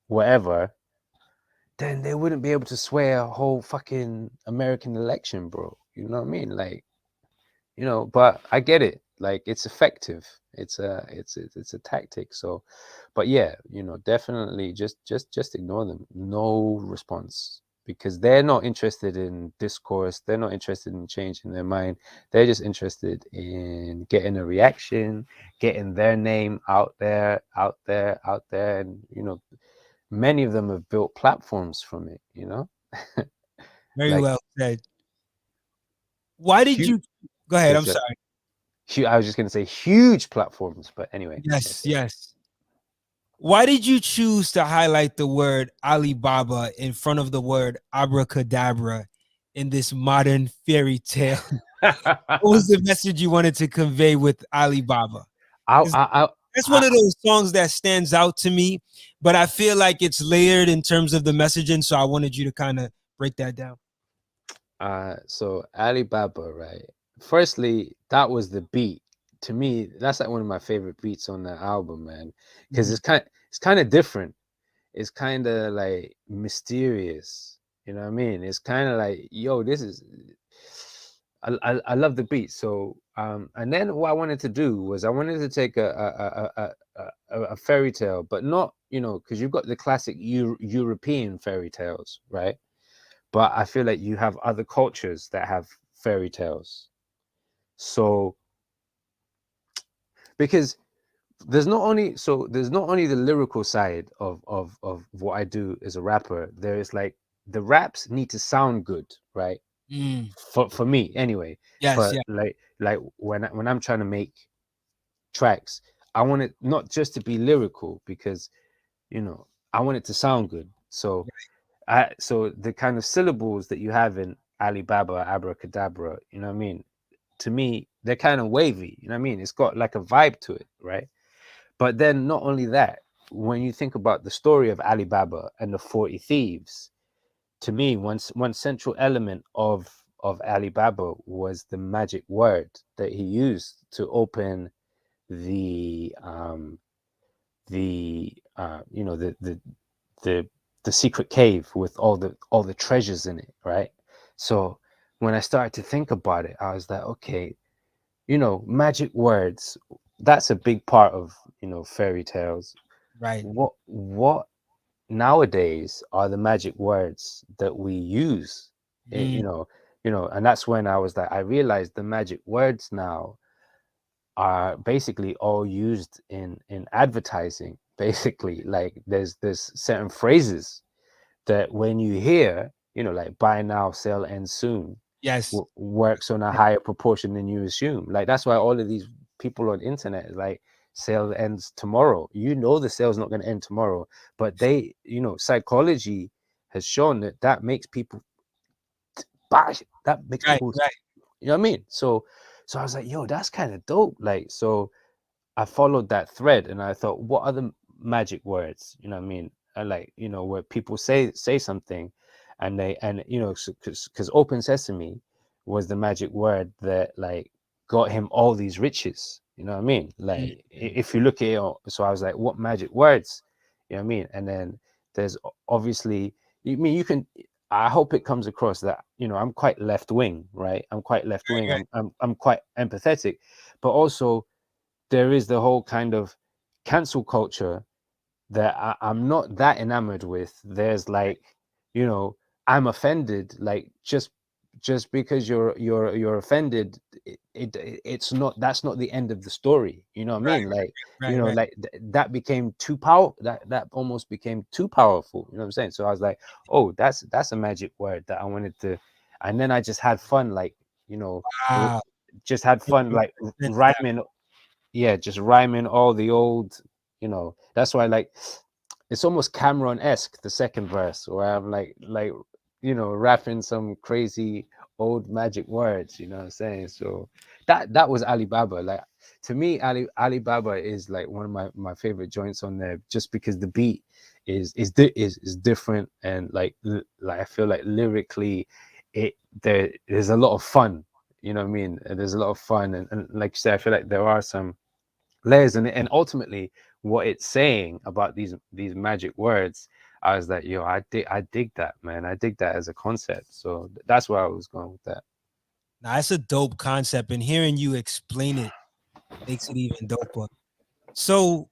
whatever, then they wouldn't be able to sway a whole fucking American election, bro. You know what I mean? Like, but I get it. Like, it's effective. It's a tactic. So, but yeah, definitely just ignore them. No response, because they're not interested in discourse. They're not interested in changing their mind. They're just interested in getting a reaction, getting their name out there, and many of them have built platforms from it. Very Like, well said. Why did you go ahead? I'm sorry. I was just going to say huge platforms, but anyway. Yes. Why did you choose to highlight the word Alibaba in front of the word abracadabra in this modern fairy tale? What was the message you wanted to convey with Alibaba? That's one of those songs that stands out to me, but I feel like it's layered in terms of the messaging. So I wanted you to kind of break that down. So Alibaba, right? Firstly, that was the beat. To me, that's like one of my favorite beats on the album, man, because it's kind of different. It's kind of like mysterious. You know what I mean? It's kind of like, yo, this is. I love the beat. So and then what I wanted to do was I wanted to take a fairy tale, but not, because you've got the classic European fairy tales, right? But I feel like you have other cultures that have fairy tales. So because there's not only the lyrical side of what I do as a rapper. There is like, the raps need to sound good, right? For me anyway. Yes, yeah. Like when I'm trying to make tracks, I want it not just to be lyrical, because I want it to sound good. So so the kind of syllables that you have in Alibaba, abracadabra, you know what I mean? To me, they're kind of wavy, you know what I mean? It's got like a vibe to it, right? But then not only that, when you think about the story of Alibaba and the 40 thieves, to me, one central element of Alibaba was the magic word that he used to open the the secret cave with all the treasures in it, right? So when I started to think about it, I was like, okay, magic words, that's a big part of fairy tales. Right. What nowadays are the magic words that we use? And that's when I was like, I realized the magic words now are basically all used in advertising. Basically, like there's certain phrases that when you hear, like buy now, sell end soon, Yes. works on a higher proportion than you assume. Like that's why all of these people on internet is like, sale ends tomorrow. The sale's not going to end tomorrow, but they, psychology has shown that makes people buy. That makes people, right. you know what I mean? So I was like, yo, that's kind of dope. Like, so I followed that thread and I thought, what are the magic words? You know what I mean? Like, where people say something and because Open Sesame was the magic word that like got him all these riches. You know what I mean? Like, if you look at it, so I was like, what magic words? You know what I mean? And then there's obviously, you can, I hope it comes across that, I'm quite left wing, right? I'm quite left wing. Right. I'm quite empathetic, but also there is the whole kind of cancel culture that I'm not that enamored with. There's like, I'm offended. Like just because you're offended, it's not, that's not the end of the story. You know what I mean? Like, Right. like that became too powerful. That almost became too powerful. You know what I'm saying? So I was like, oh, that's a magic word that I wanted to, and then I just had fun, like, Wow. just had fun like rhyming. Yeah, just rhyming all the old, that's why like it's almost Cameron-esque, the second verse, where I'm like rapping some crazy old magic words, you know what I'm saying? So that was Alibaba. Like to me, Alibaba is like one of my favorite joints on there, just because the beat is different, and like I feel like lyrically there's a lot of fun, you know what I mean? There's a lot of fun, and like you said, I feel like there are some layers in it, and ultimately what it's saying about these magic words, I was like, yo, I dig that, man. I dig that as a concept. So that's where I was going with that. Now, that's a dope concept, and hearing you explain it makes it even doper. So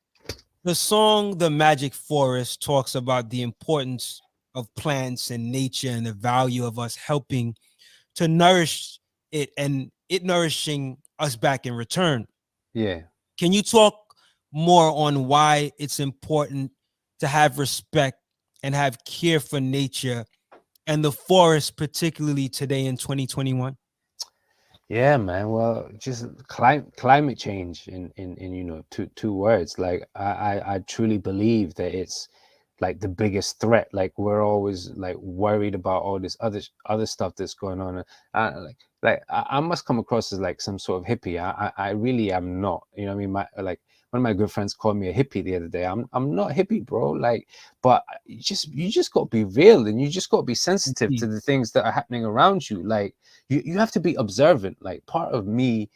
the song The Magic Forest talks about the importance of plants and nature and the value of us helping to nourish it and it nourishing us back in return. Yeah. Can you talk more on why it's important to have respect and have care for nature and the forest, particularly today in 2021? Yeah, man. Well, just climate change in two words. Like I truly believe that it's like the biggest threat. Like we're always like worried about all this other stuff that's going on. I must come across as like some sort of hippie. I really am not. You know what I mean? One of my good friends called me a hippie the other day. I'm not hippie, bro. Like, but you just got to be real, and you just got to be sensitive to the things that are happening around you. Like you have to be observant. Like part of me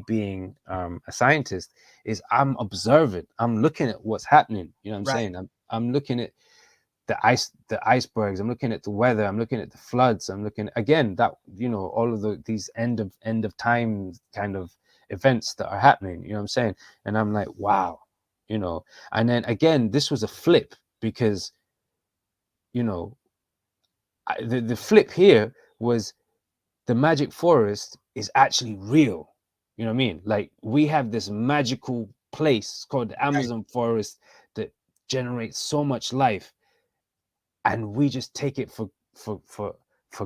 being a scientist is I'm observant. I'm looking at what's happening. You know what I'm Right. saying? I'm looking at the icebergs. I'm looking at the weather. I'm looking at the floods. I'm looking again that all of these end of time kind of events that are happening. You know what I'm saying? And I'm like, wow, And then again, this was a flip because the flip here was the magic forest is actually real. You know what I mean? Like we have this magical place called the Amazon forest that generates so much life, and we just take it for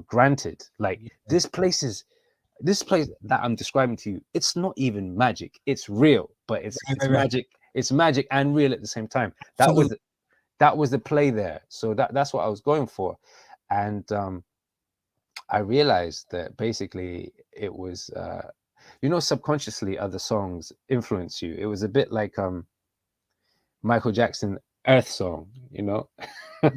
granted. Like this place that I'm describing to you, it's not even magic. It's real, but it's Right. magic. It's magic and real at the same time. Absolutely. That was the play there. So that's what I was going for, and I realized that basically it was subconsciously other songs influence you. It was a bit like Michael Jackson Earth song, Okay. Do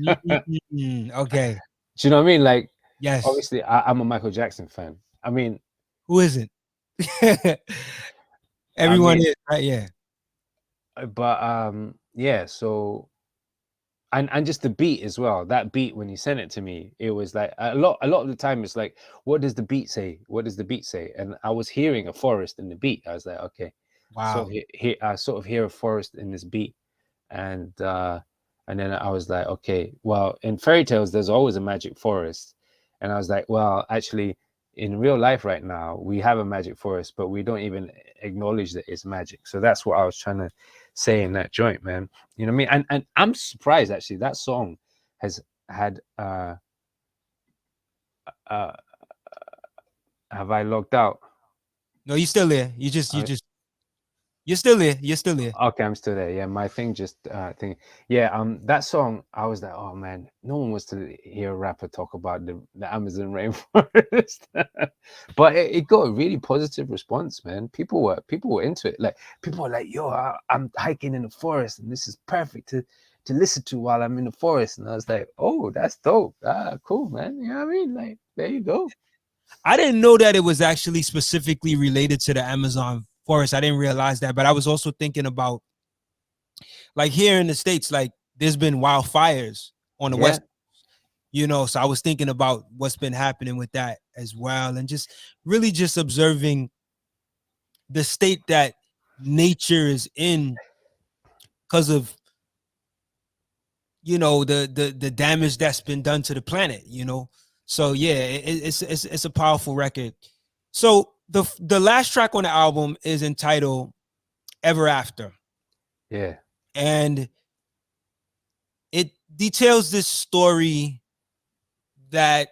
you know what I mean? Like, Yes. obviously, I'm a Michael Jackson fan. I mean, Who isn't? I Everyone mean, is, right? Yeah. but yeah. So, and just the beat as well. That beat when you sent it to me, it was like a lot of the time. It's like, what does the beat say? What does the beat say? And I was hearing a forest in the beat. I was like, okay, Wow. I sort of hear a forest in this beat, and then I was like, okay, well, in fairy tales, there's always a magic forest. And I was like, well, actually, in real life right now, we have a magic forest, but we don't even acknowledge that it's magic. So that's what I was trying to say in that joint, man. You know what I mean? And I'm surprised, actually, that song has had, uh, have I logged out? No, you still there. You're still there. You're still there. Okay, I'm still there. Yeah, my thing just yeah, that song, I was like, oh man, no one wants to hear a rapper talk about the Amazon rainforest. But it got a really positive response, man. People were into it. Like people were like, yo, I'm hiking in the forest and this is perfect to listen to while I'm in the forest. And I was like, oh, that's dope. Cool, man. You know what I mean? Like, there you go. I didn't know that it was actually specifically related to the Amazon forest. I didn't realize that, but I was also thinking about like here in the States, like there's been wildfires on the Yeah. West, so I was thinking about what's been happening with that as well. And just really just observing the state that nature is in because of the damage that's been done to the planet. So yeah, it's a powerful record. So the last track on the album is entitled Ever After, Yeah. and it details this story that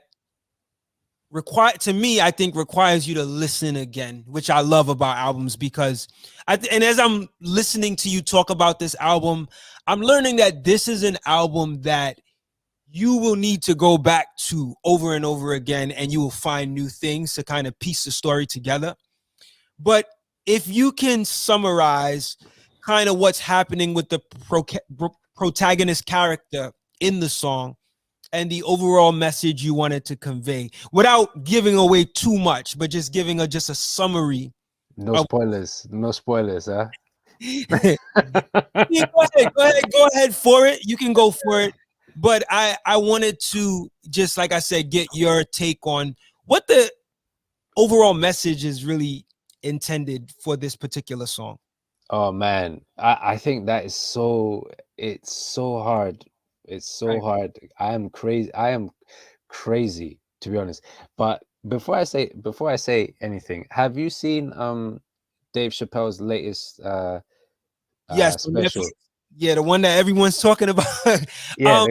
to me, I think requires you to listen again, which I love about albums, because and as I'm listening to you talk about this album, I'm learning that this is an album that you will need to go back to over and over again, and you will find new things to kind of piece the story together. But if you can summarize kind of what's happening with the protagonist character in the song and the overall message you wanted to convey, without giving away too much, but just giving just a summary. No spoilers. No spoilers, huh? Yeah, go ahead for it. You can go for it. But I wanted to just, like I said, get your take on what the overall message is really intended for this particular song. Oh man, I think that is so, it's so hard. It's so hard. I am crazy to be honest. But before I say anything, have you seen Dave Chappelle's latest Yes, special? yeah, the one that everyone's talking about. Yeah,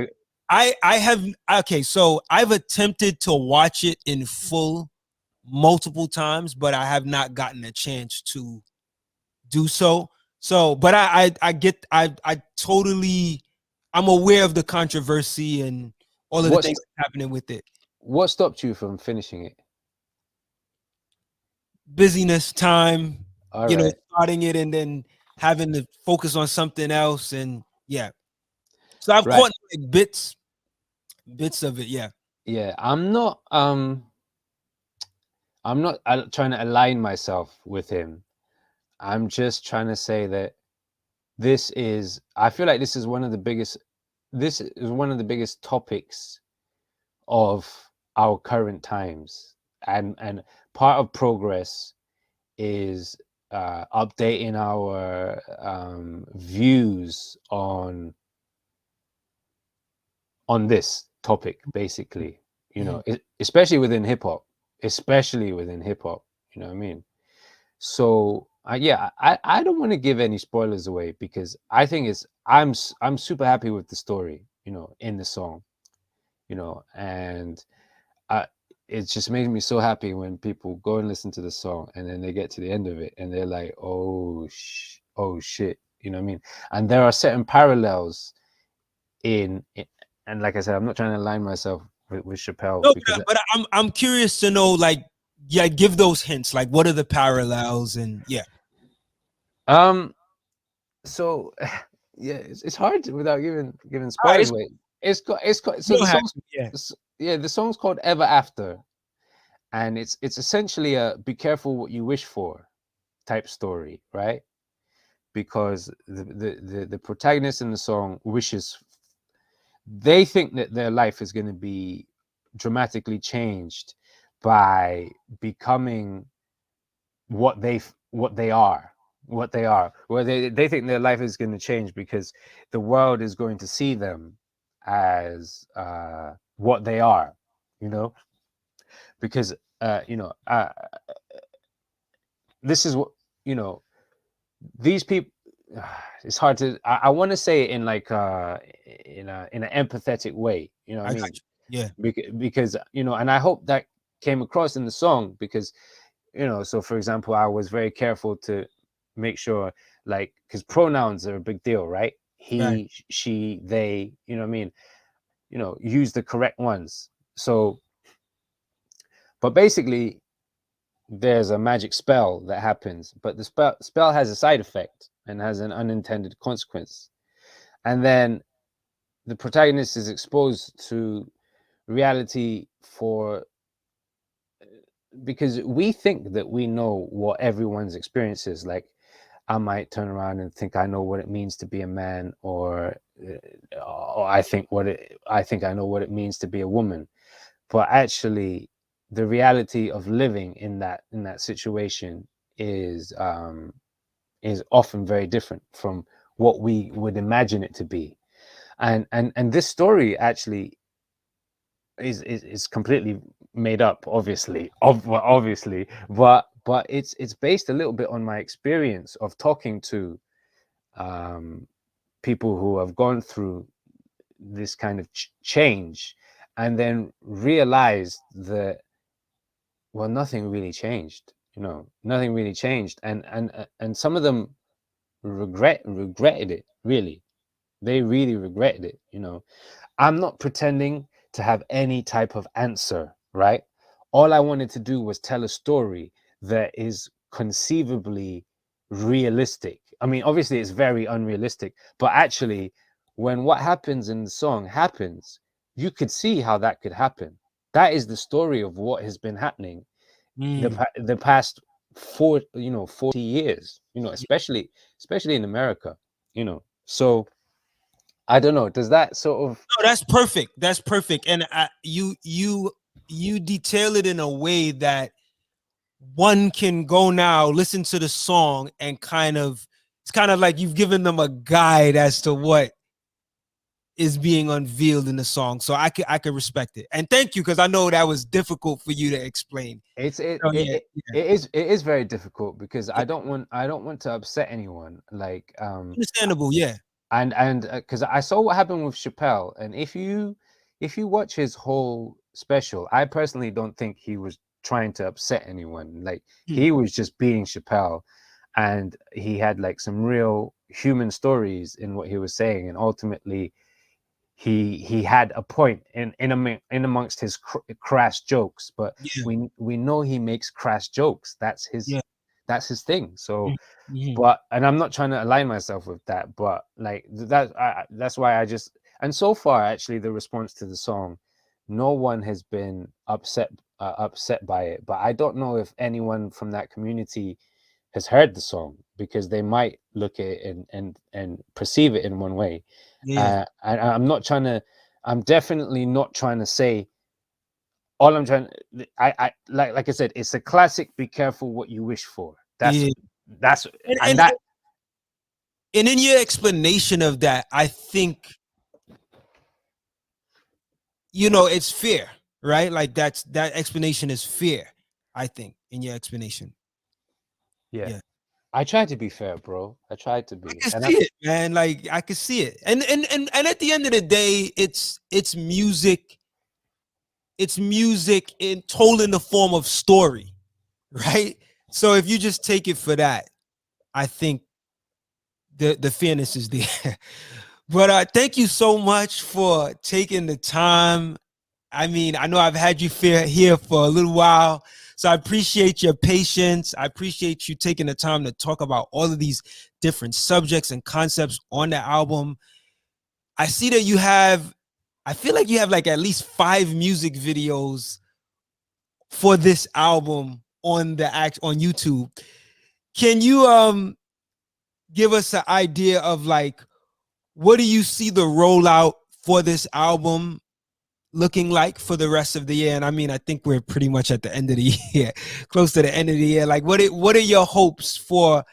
I have, okay, so I've attempted to watch it in full multiple times, but I have not gotten a chance to do so. So, but I totally, I'm aware of the controversy and all of the things happening with it. What stopped you from finishing it? Busyness, time, All right. starting it and then having to focus on something else, and yeah. So I've Right. caught like bits of it. Yeah. Yeah, I'm not trying to align myself with him. I'm just trying to say that I feel like this is one of the biggest topics of our current times, and part of progress is updating our views on this topic, basically. Especially within hip hop, you know what I mean? So yeah, I don't want to give any spoilers away, because I think I'm super happy with the story, in the song, and it just made me so happy when people go and listen to the song and then they get to the end of it and they're like, oh shit, you know what I mean? And there are certain parallels in and like I said, I'm not trying to align myself with Chappelle. No, Because but I'm curious to know, like, yeah, give those hints. Like, what are the parallels? And yeah. So yeah, it's hard without giving spoilers away. So the song's the song's called Ever After, and it's essentially a be careful what you wish for type story, right? Because the protagonist in the song they think that their life is going to be dramatically changed by becoming what they are, where they think their life is going to change because the world is going to see them as what they are, because this is what, these people, it's hard to, I want to say it in like in an empathetic way, you know what I mean? Yeah. Because and I hope that came across in the song, because so for example, I was very careful to make sure, like, because pronouns are a big deal, right? He, she, they, you know what I mean? Use the correct ones. So, but basically there's a magic spell that happens, but the spell has a side effect and has an unintended consequence. And then the protagonist is exposed to reality because we think that we know what everyone's experience is. Like, I might turn around and think I know what it means to be a man, or I think I know what it means to be a woman. But actually, the reality of living in that situation is often very different from what we would imagine it to be. And this story actually is completely made up, obviously, but it's based a little bit on my experience of talking to people who have gone through this kind of change, and then realized that well, nothing really changed. Nothing really changed, and some of them regretted it. Really, they really regretted it. I'm not pretending to have any type of answer, right? All I wanted to do was tell a story that is conceivably realistic. I mean, obviously, it's very unrealistic, but actually, when what happens in the song happens, you could see how that could happen. That is the story of what has been happening the past 40 years, especially in America, So I don't know. Does that sort of No, that's perfect. That's perfect. And you detail it in a way that one can go now, listen to the song, and it's kind of like you've given them a guide as to what is being unveiled in the song. So I could respect it. And thank you, because I know that was difficult for you to explain. it's it, So it, yeah, it, it is very difficult because yeah. I don't want to upset anyone, like Understandable, yeah. and because I saw what happened with Chappelle, and if you watch his whole special, I personally don't think he was trying to upset anyone. Like, Hmm. he was just being Chappelle, and he had like some real human stories in what he was saying, and ultimately he had a point in amongst his crass jokes, but Yeah, we know he makes crass jokes. yeah. That's his thing. So, Mm-hmm. but and I'm not trying to align myself with that, but like that's why I just, and so far actually the response to the song, no one has been upset by it, but I don't know if anyone from that community has heard the song, because they might look at it and perceive it in one way. Yeah, And I'm definitely not trying to say, all I'm trying, I like I said, it's a classic. Be careful what you wish for. yeah. That's And, and and that and in your explanation of that, I think it's fair, right? Like that explanation is fair. I think in your explanation, Yeah, yeah. I tried to be fair, bro. I tried to I be, can and see it, man. Like I can see it, and at the end of the day, it's music. It's music told in the form of story, right? So if you just take it for that, I think the fairness is there. But thank you so much for taking the time. I mean, I know I've had you here for a little while, so I appreciate your patience. I appreciate you taking the time to talk about all of these different subjects and concepts on the album. I see that I feel like you have like at least 5 music videos for this album on YouTube. Can you give us an idea of like what do you see the rollout for this album looking like for the rest of the year? And I mean, I think we're pretty much at the end of the year, close to the end of the year. Like, what are your hopes for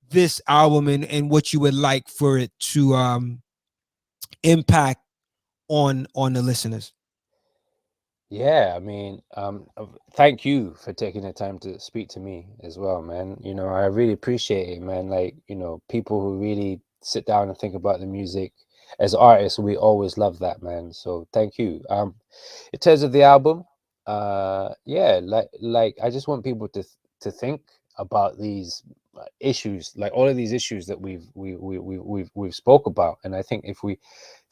this album, and what you would like for it to impact on the listeners? yeah, I mean, thank you for taking the time to speak to me as well, man. I really appreciate it, man. Like, people who really sit down and think about the music. As artists, we always love that, man. So thank you. In terms of the album, yeah, like I just want people to think about these issues, like all of these issues that we've spoke about. And I think if we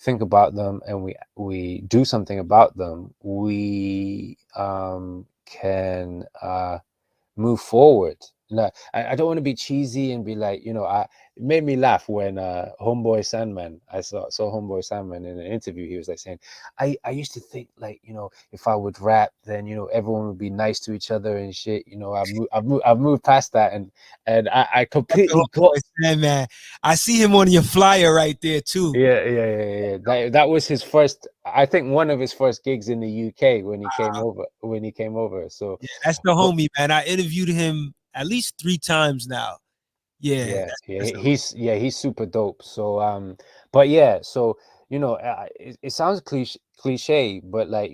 think about them and we do something about them, we can move forward. No, I don't want to be cheesy and be like, it made me laugh when Homeboy Sandman, I saw Homeboy Sandman in an interview. He was like saying, I used to think, like, if I would rap, then everyone would be nice to each other and shit. I've moved past that, and I completely got. Man, I see him on your flyer right there too. Yeah. That was his first. I think one of his first gigs in the UK when he came over. So, Yeah, that's the but homie, man. I interviewed him at least 3 times now. Yeah, that's the he's super dope. So, but yeah, so it sounds cliche, but like,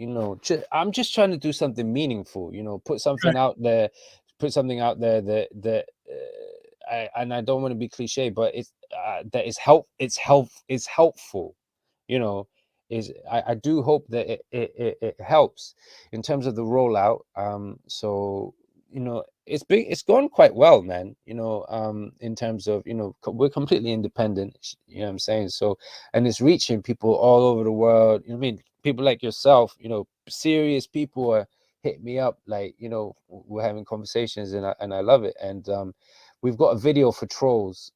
I'm just trying to do something meaningful. Put something right. out there, and I don't want to be cliche, but it's that is helpful. You know, I do hope that it helps in terms of the rollout. So it's gone quite well, man. In terms of we're completely independent. You know what I'm saying? So, and it's reaching people all over the world. You know what I mean? People like yourself. Serious people are hit me up, like, we're having conversations, and I love it. And we've got a video for trolls.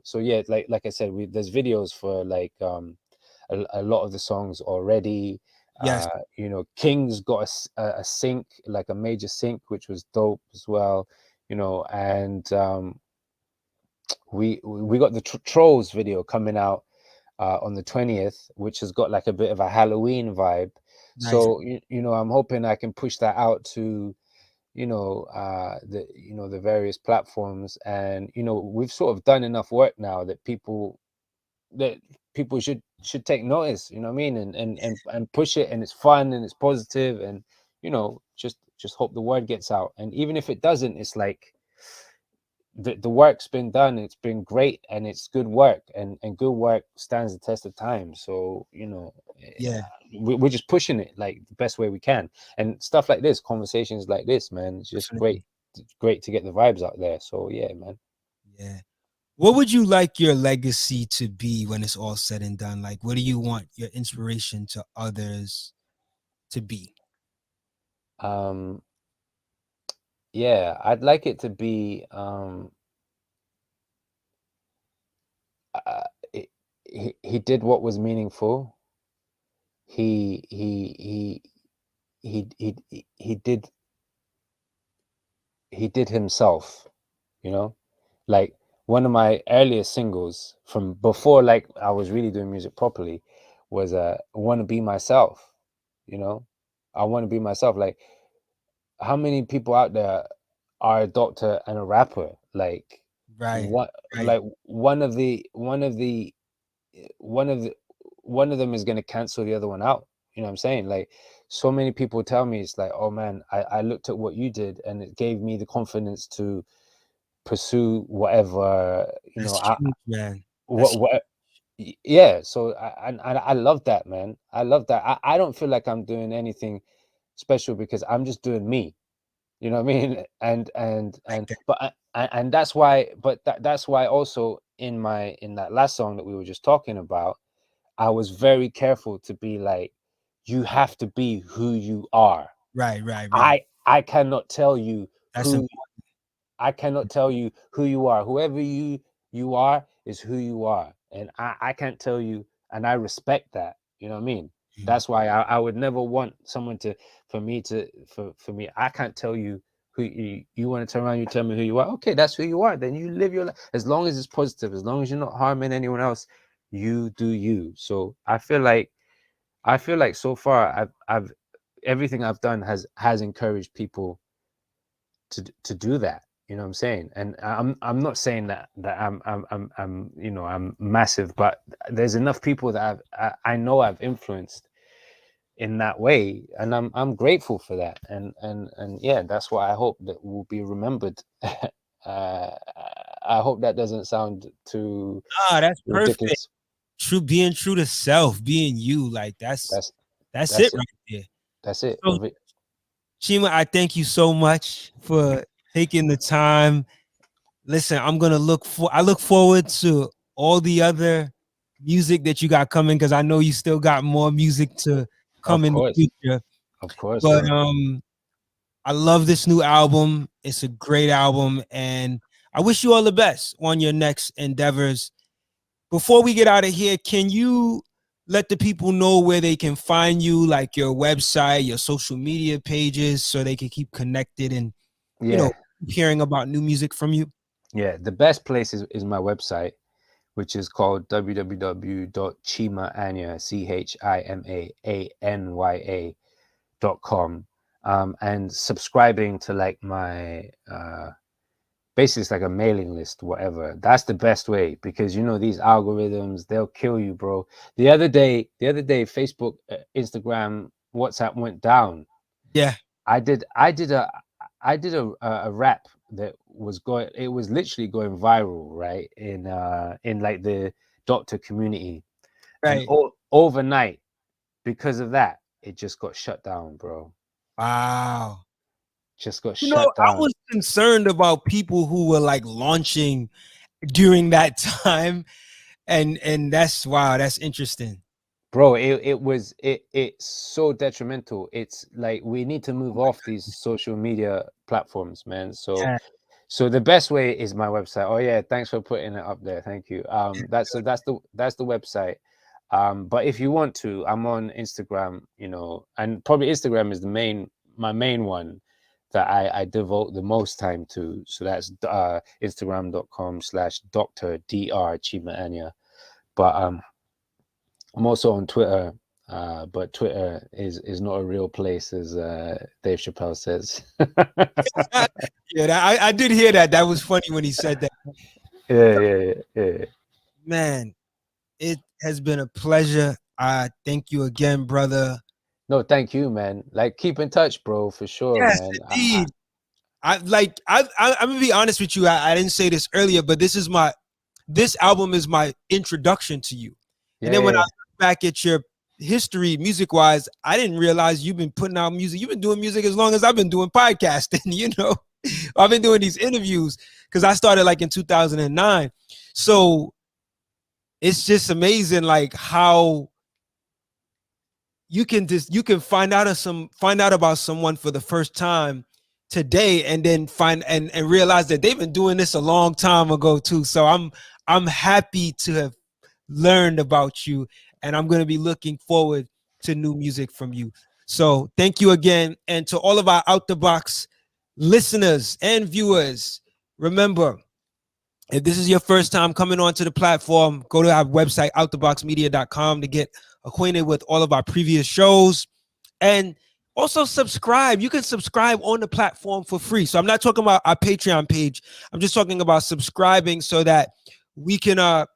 So yeah, like I said, there's videos for like a lot of the songs already. Yes. King's got a sync, like a major sync, which was dope as well. And we got the trolls video coming out on the 20th, which has got like a bit of a Halloween vibe. Nice. So I'm hoping I can push that out to the various platforms. And we've sort of done enough work now that people should take notice, you know what I mean, and push it, and it's fun and it's positive, and just hope the word gets out. And even if it doesn't, it's like the work's been done, it's been great, and it's good work, and good work stands the test of time. So Yeah. we're just pushing it like the best way we can, and stuff like this, conversations like this, man, it's just Definitely. great to get the vibes out there. So yeah, man. Yeah. What would you like your legacy to be when it's all said and done? Like, what do you want your inspiration to others to be? Yeah, I'd like it to be he did what was meaningful. He did himself, like one of my earliest singles from before, like I was really doing music properly, was want to be myself. I want to be myself. Like, how many people out there are a doctor and a rapper? Like, Right. what, Right. like one of the one of them is going to cancel the other one out. You know what I'm saying? Like, so many people tell me, it's like, oh man, I looked at what you did and it gave me the confidence to pursue whatever, That's I huge, man. That's what yeah. So I love that, man. I love that. I don't feel like I'm doing anything special, because I'm just doing me. You know what I mean? like that. And that's why, but that's why also in that last song that we were just talking about, I was very careful to be like, you have to be who you are. Right. Right. Right. I cannot tell you That's who I cannot tell you who you are. Whoever you are is who you are. And I can't tell you, and I respect that. You know what I mean? important. That's why I would never want someone for me, I can't tell you who you want to turn around, you tell me who you are. Okay, that's who you are. Then you live your life. As long as it's positive, as long as you're not harming anyone else, you do you. So I feel like so far I've everything I've done has encouraged people to do that. You know what I'm saying? And I'm not saying that I'm massive, but there's enough people that I know I've influenced in that way, and I'm grateful for that. And yeah, that's why I hope that we'll be remembered. I hope that doesn't sound too Ah, that's perfect. ridiculous. Being true to self, being you. Like That's that's it that's it. right there. That's it. So, Chima, I thank you so much for taking the time. Listen, I look forward to all the other music that you got coming, because I know you still got more music to come Of in the course, future. of course, But bro. I love this new album. It's a great album, and I wish you all the best on your next endeavors. Before we get out of here, can you let the people know where they can find you, like your website, your social media pages, so they can keep connected and, you know, Yeah, hearing about new music from you? yeah. The best place is my website, which is called www.chimaanya, ChimaAnya.com. And subscribing to like my basically it's like a mailing list, whatever. That's the best way, because these algorithms, they'll kill you, bro. The other day, Facebook, Instagram, WhatsApp went down. Yeah. I did a rap that was going, it was literally going viral, right, in like the doctor community. And Right. overnight, because of that, it just got shut down, bro. Wow. Just got You shut know, I down. was concerned about people who were like launching during that time. And that's wow, that's interesting. Bro, it's so detrimental. It's like we need to move off these social media platforms, man. Yeah. So the best way is my website. Oh yeah, thanks for putting it up there. Thank you. That's the website. But if you want to, I'm on Instagram, you know, and probably Instagram is my main one that I devote the most time to. So that's instagram.com/Dr. Chima Anya. But I'm also on Twitter, but Twitter is not a real place, as Dave Chappelle says. Yeah, I did hear that. That was funny when he said that. Yeah. Man, it has been a pleasure. I thank you again, brother. No, thank you, man. Like, keep in touch, bro, for sure, Yes, man. indeed. I'm gonna be honest with you. I didn't say this earlier, but this album is my introduction to you. And then when I Yeah. look back at your history, music wise, I didn't realize you've been putting out music. You've been doing music as long as I've been doing podcasting. You know, I've been doing these interviews because I started like in 2009. So it's just amazing, like how you can find out about someone for the first time today, and then and realize that they've been doing this a long time ago too. So I'm happy to have learned about you, and I'm going to be looking forward to new music from you. So thank you again, and to all of our Out the Box listeners and viewers, remember, if this is your first time coming onto the platform, go to our website, outtheboxmedia.com, to get acquainted with all of our previous shows. And also subscribe. You can subscribe on the platform for free. So I'm not talking about our Patreon page. I'm just talking about subscribing so that we can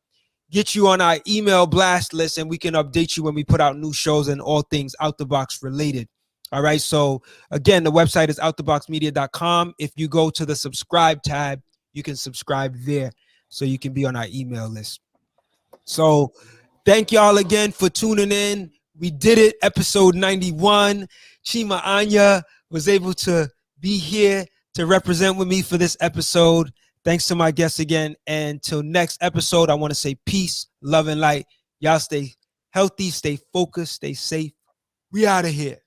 get you on our email blast list, and we can update you when we put out new shows and all things Out the Box related. All right. So again, the website is outtheboxmedia.com. If you go to the subscribe tab, you can subscribe there so you can be on our email list. So thank y'all again for tuning in. We did it, episode 91. Chima Anya was able to be here to represent with me for this episode. Thanks to my guests again. And till next episode, I want to say peace, love, and light. Y'all stay healthy, stay focused, stay safe. We out of here.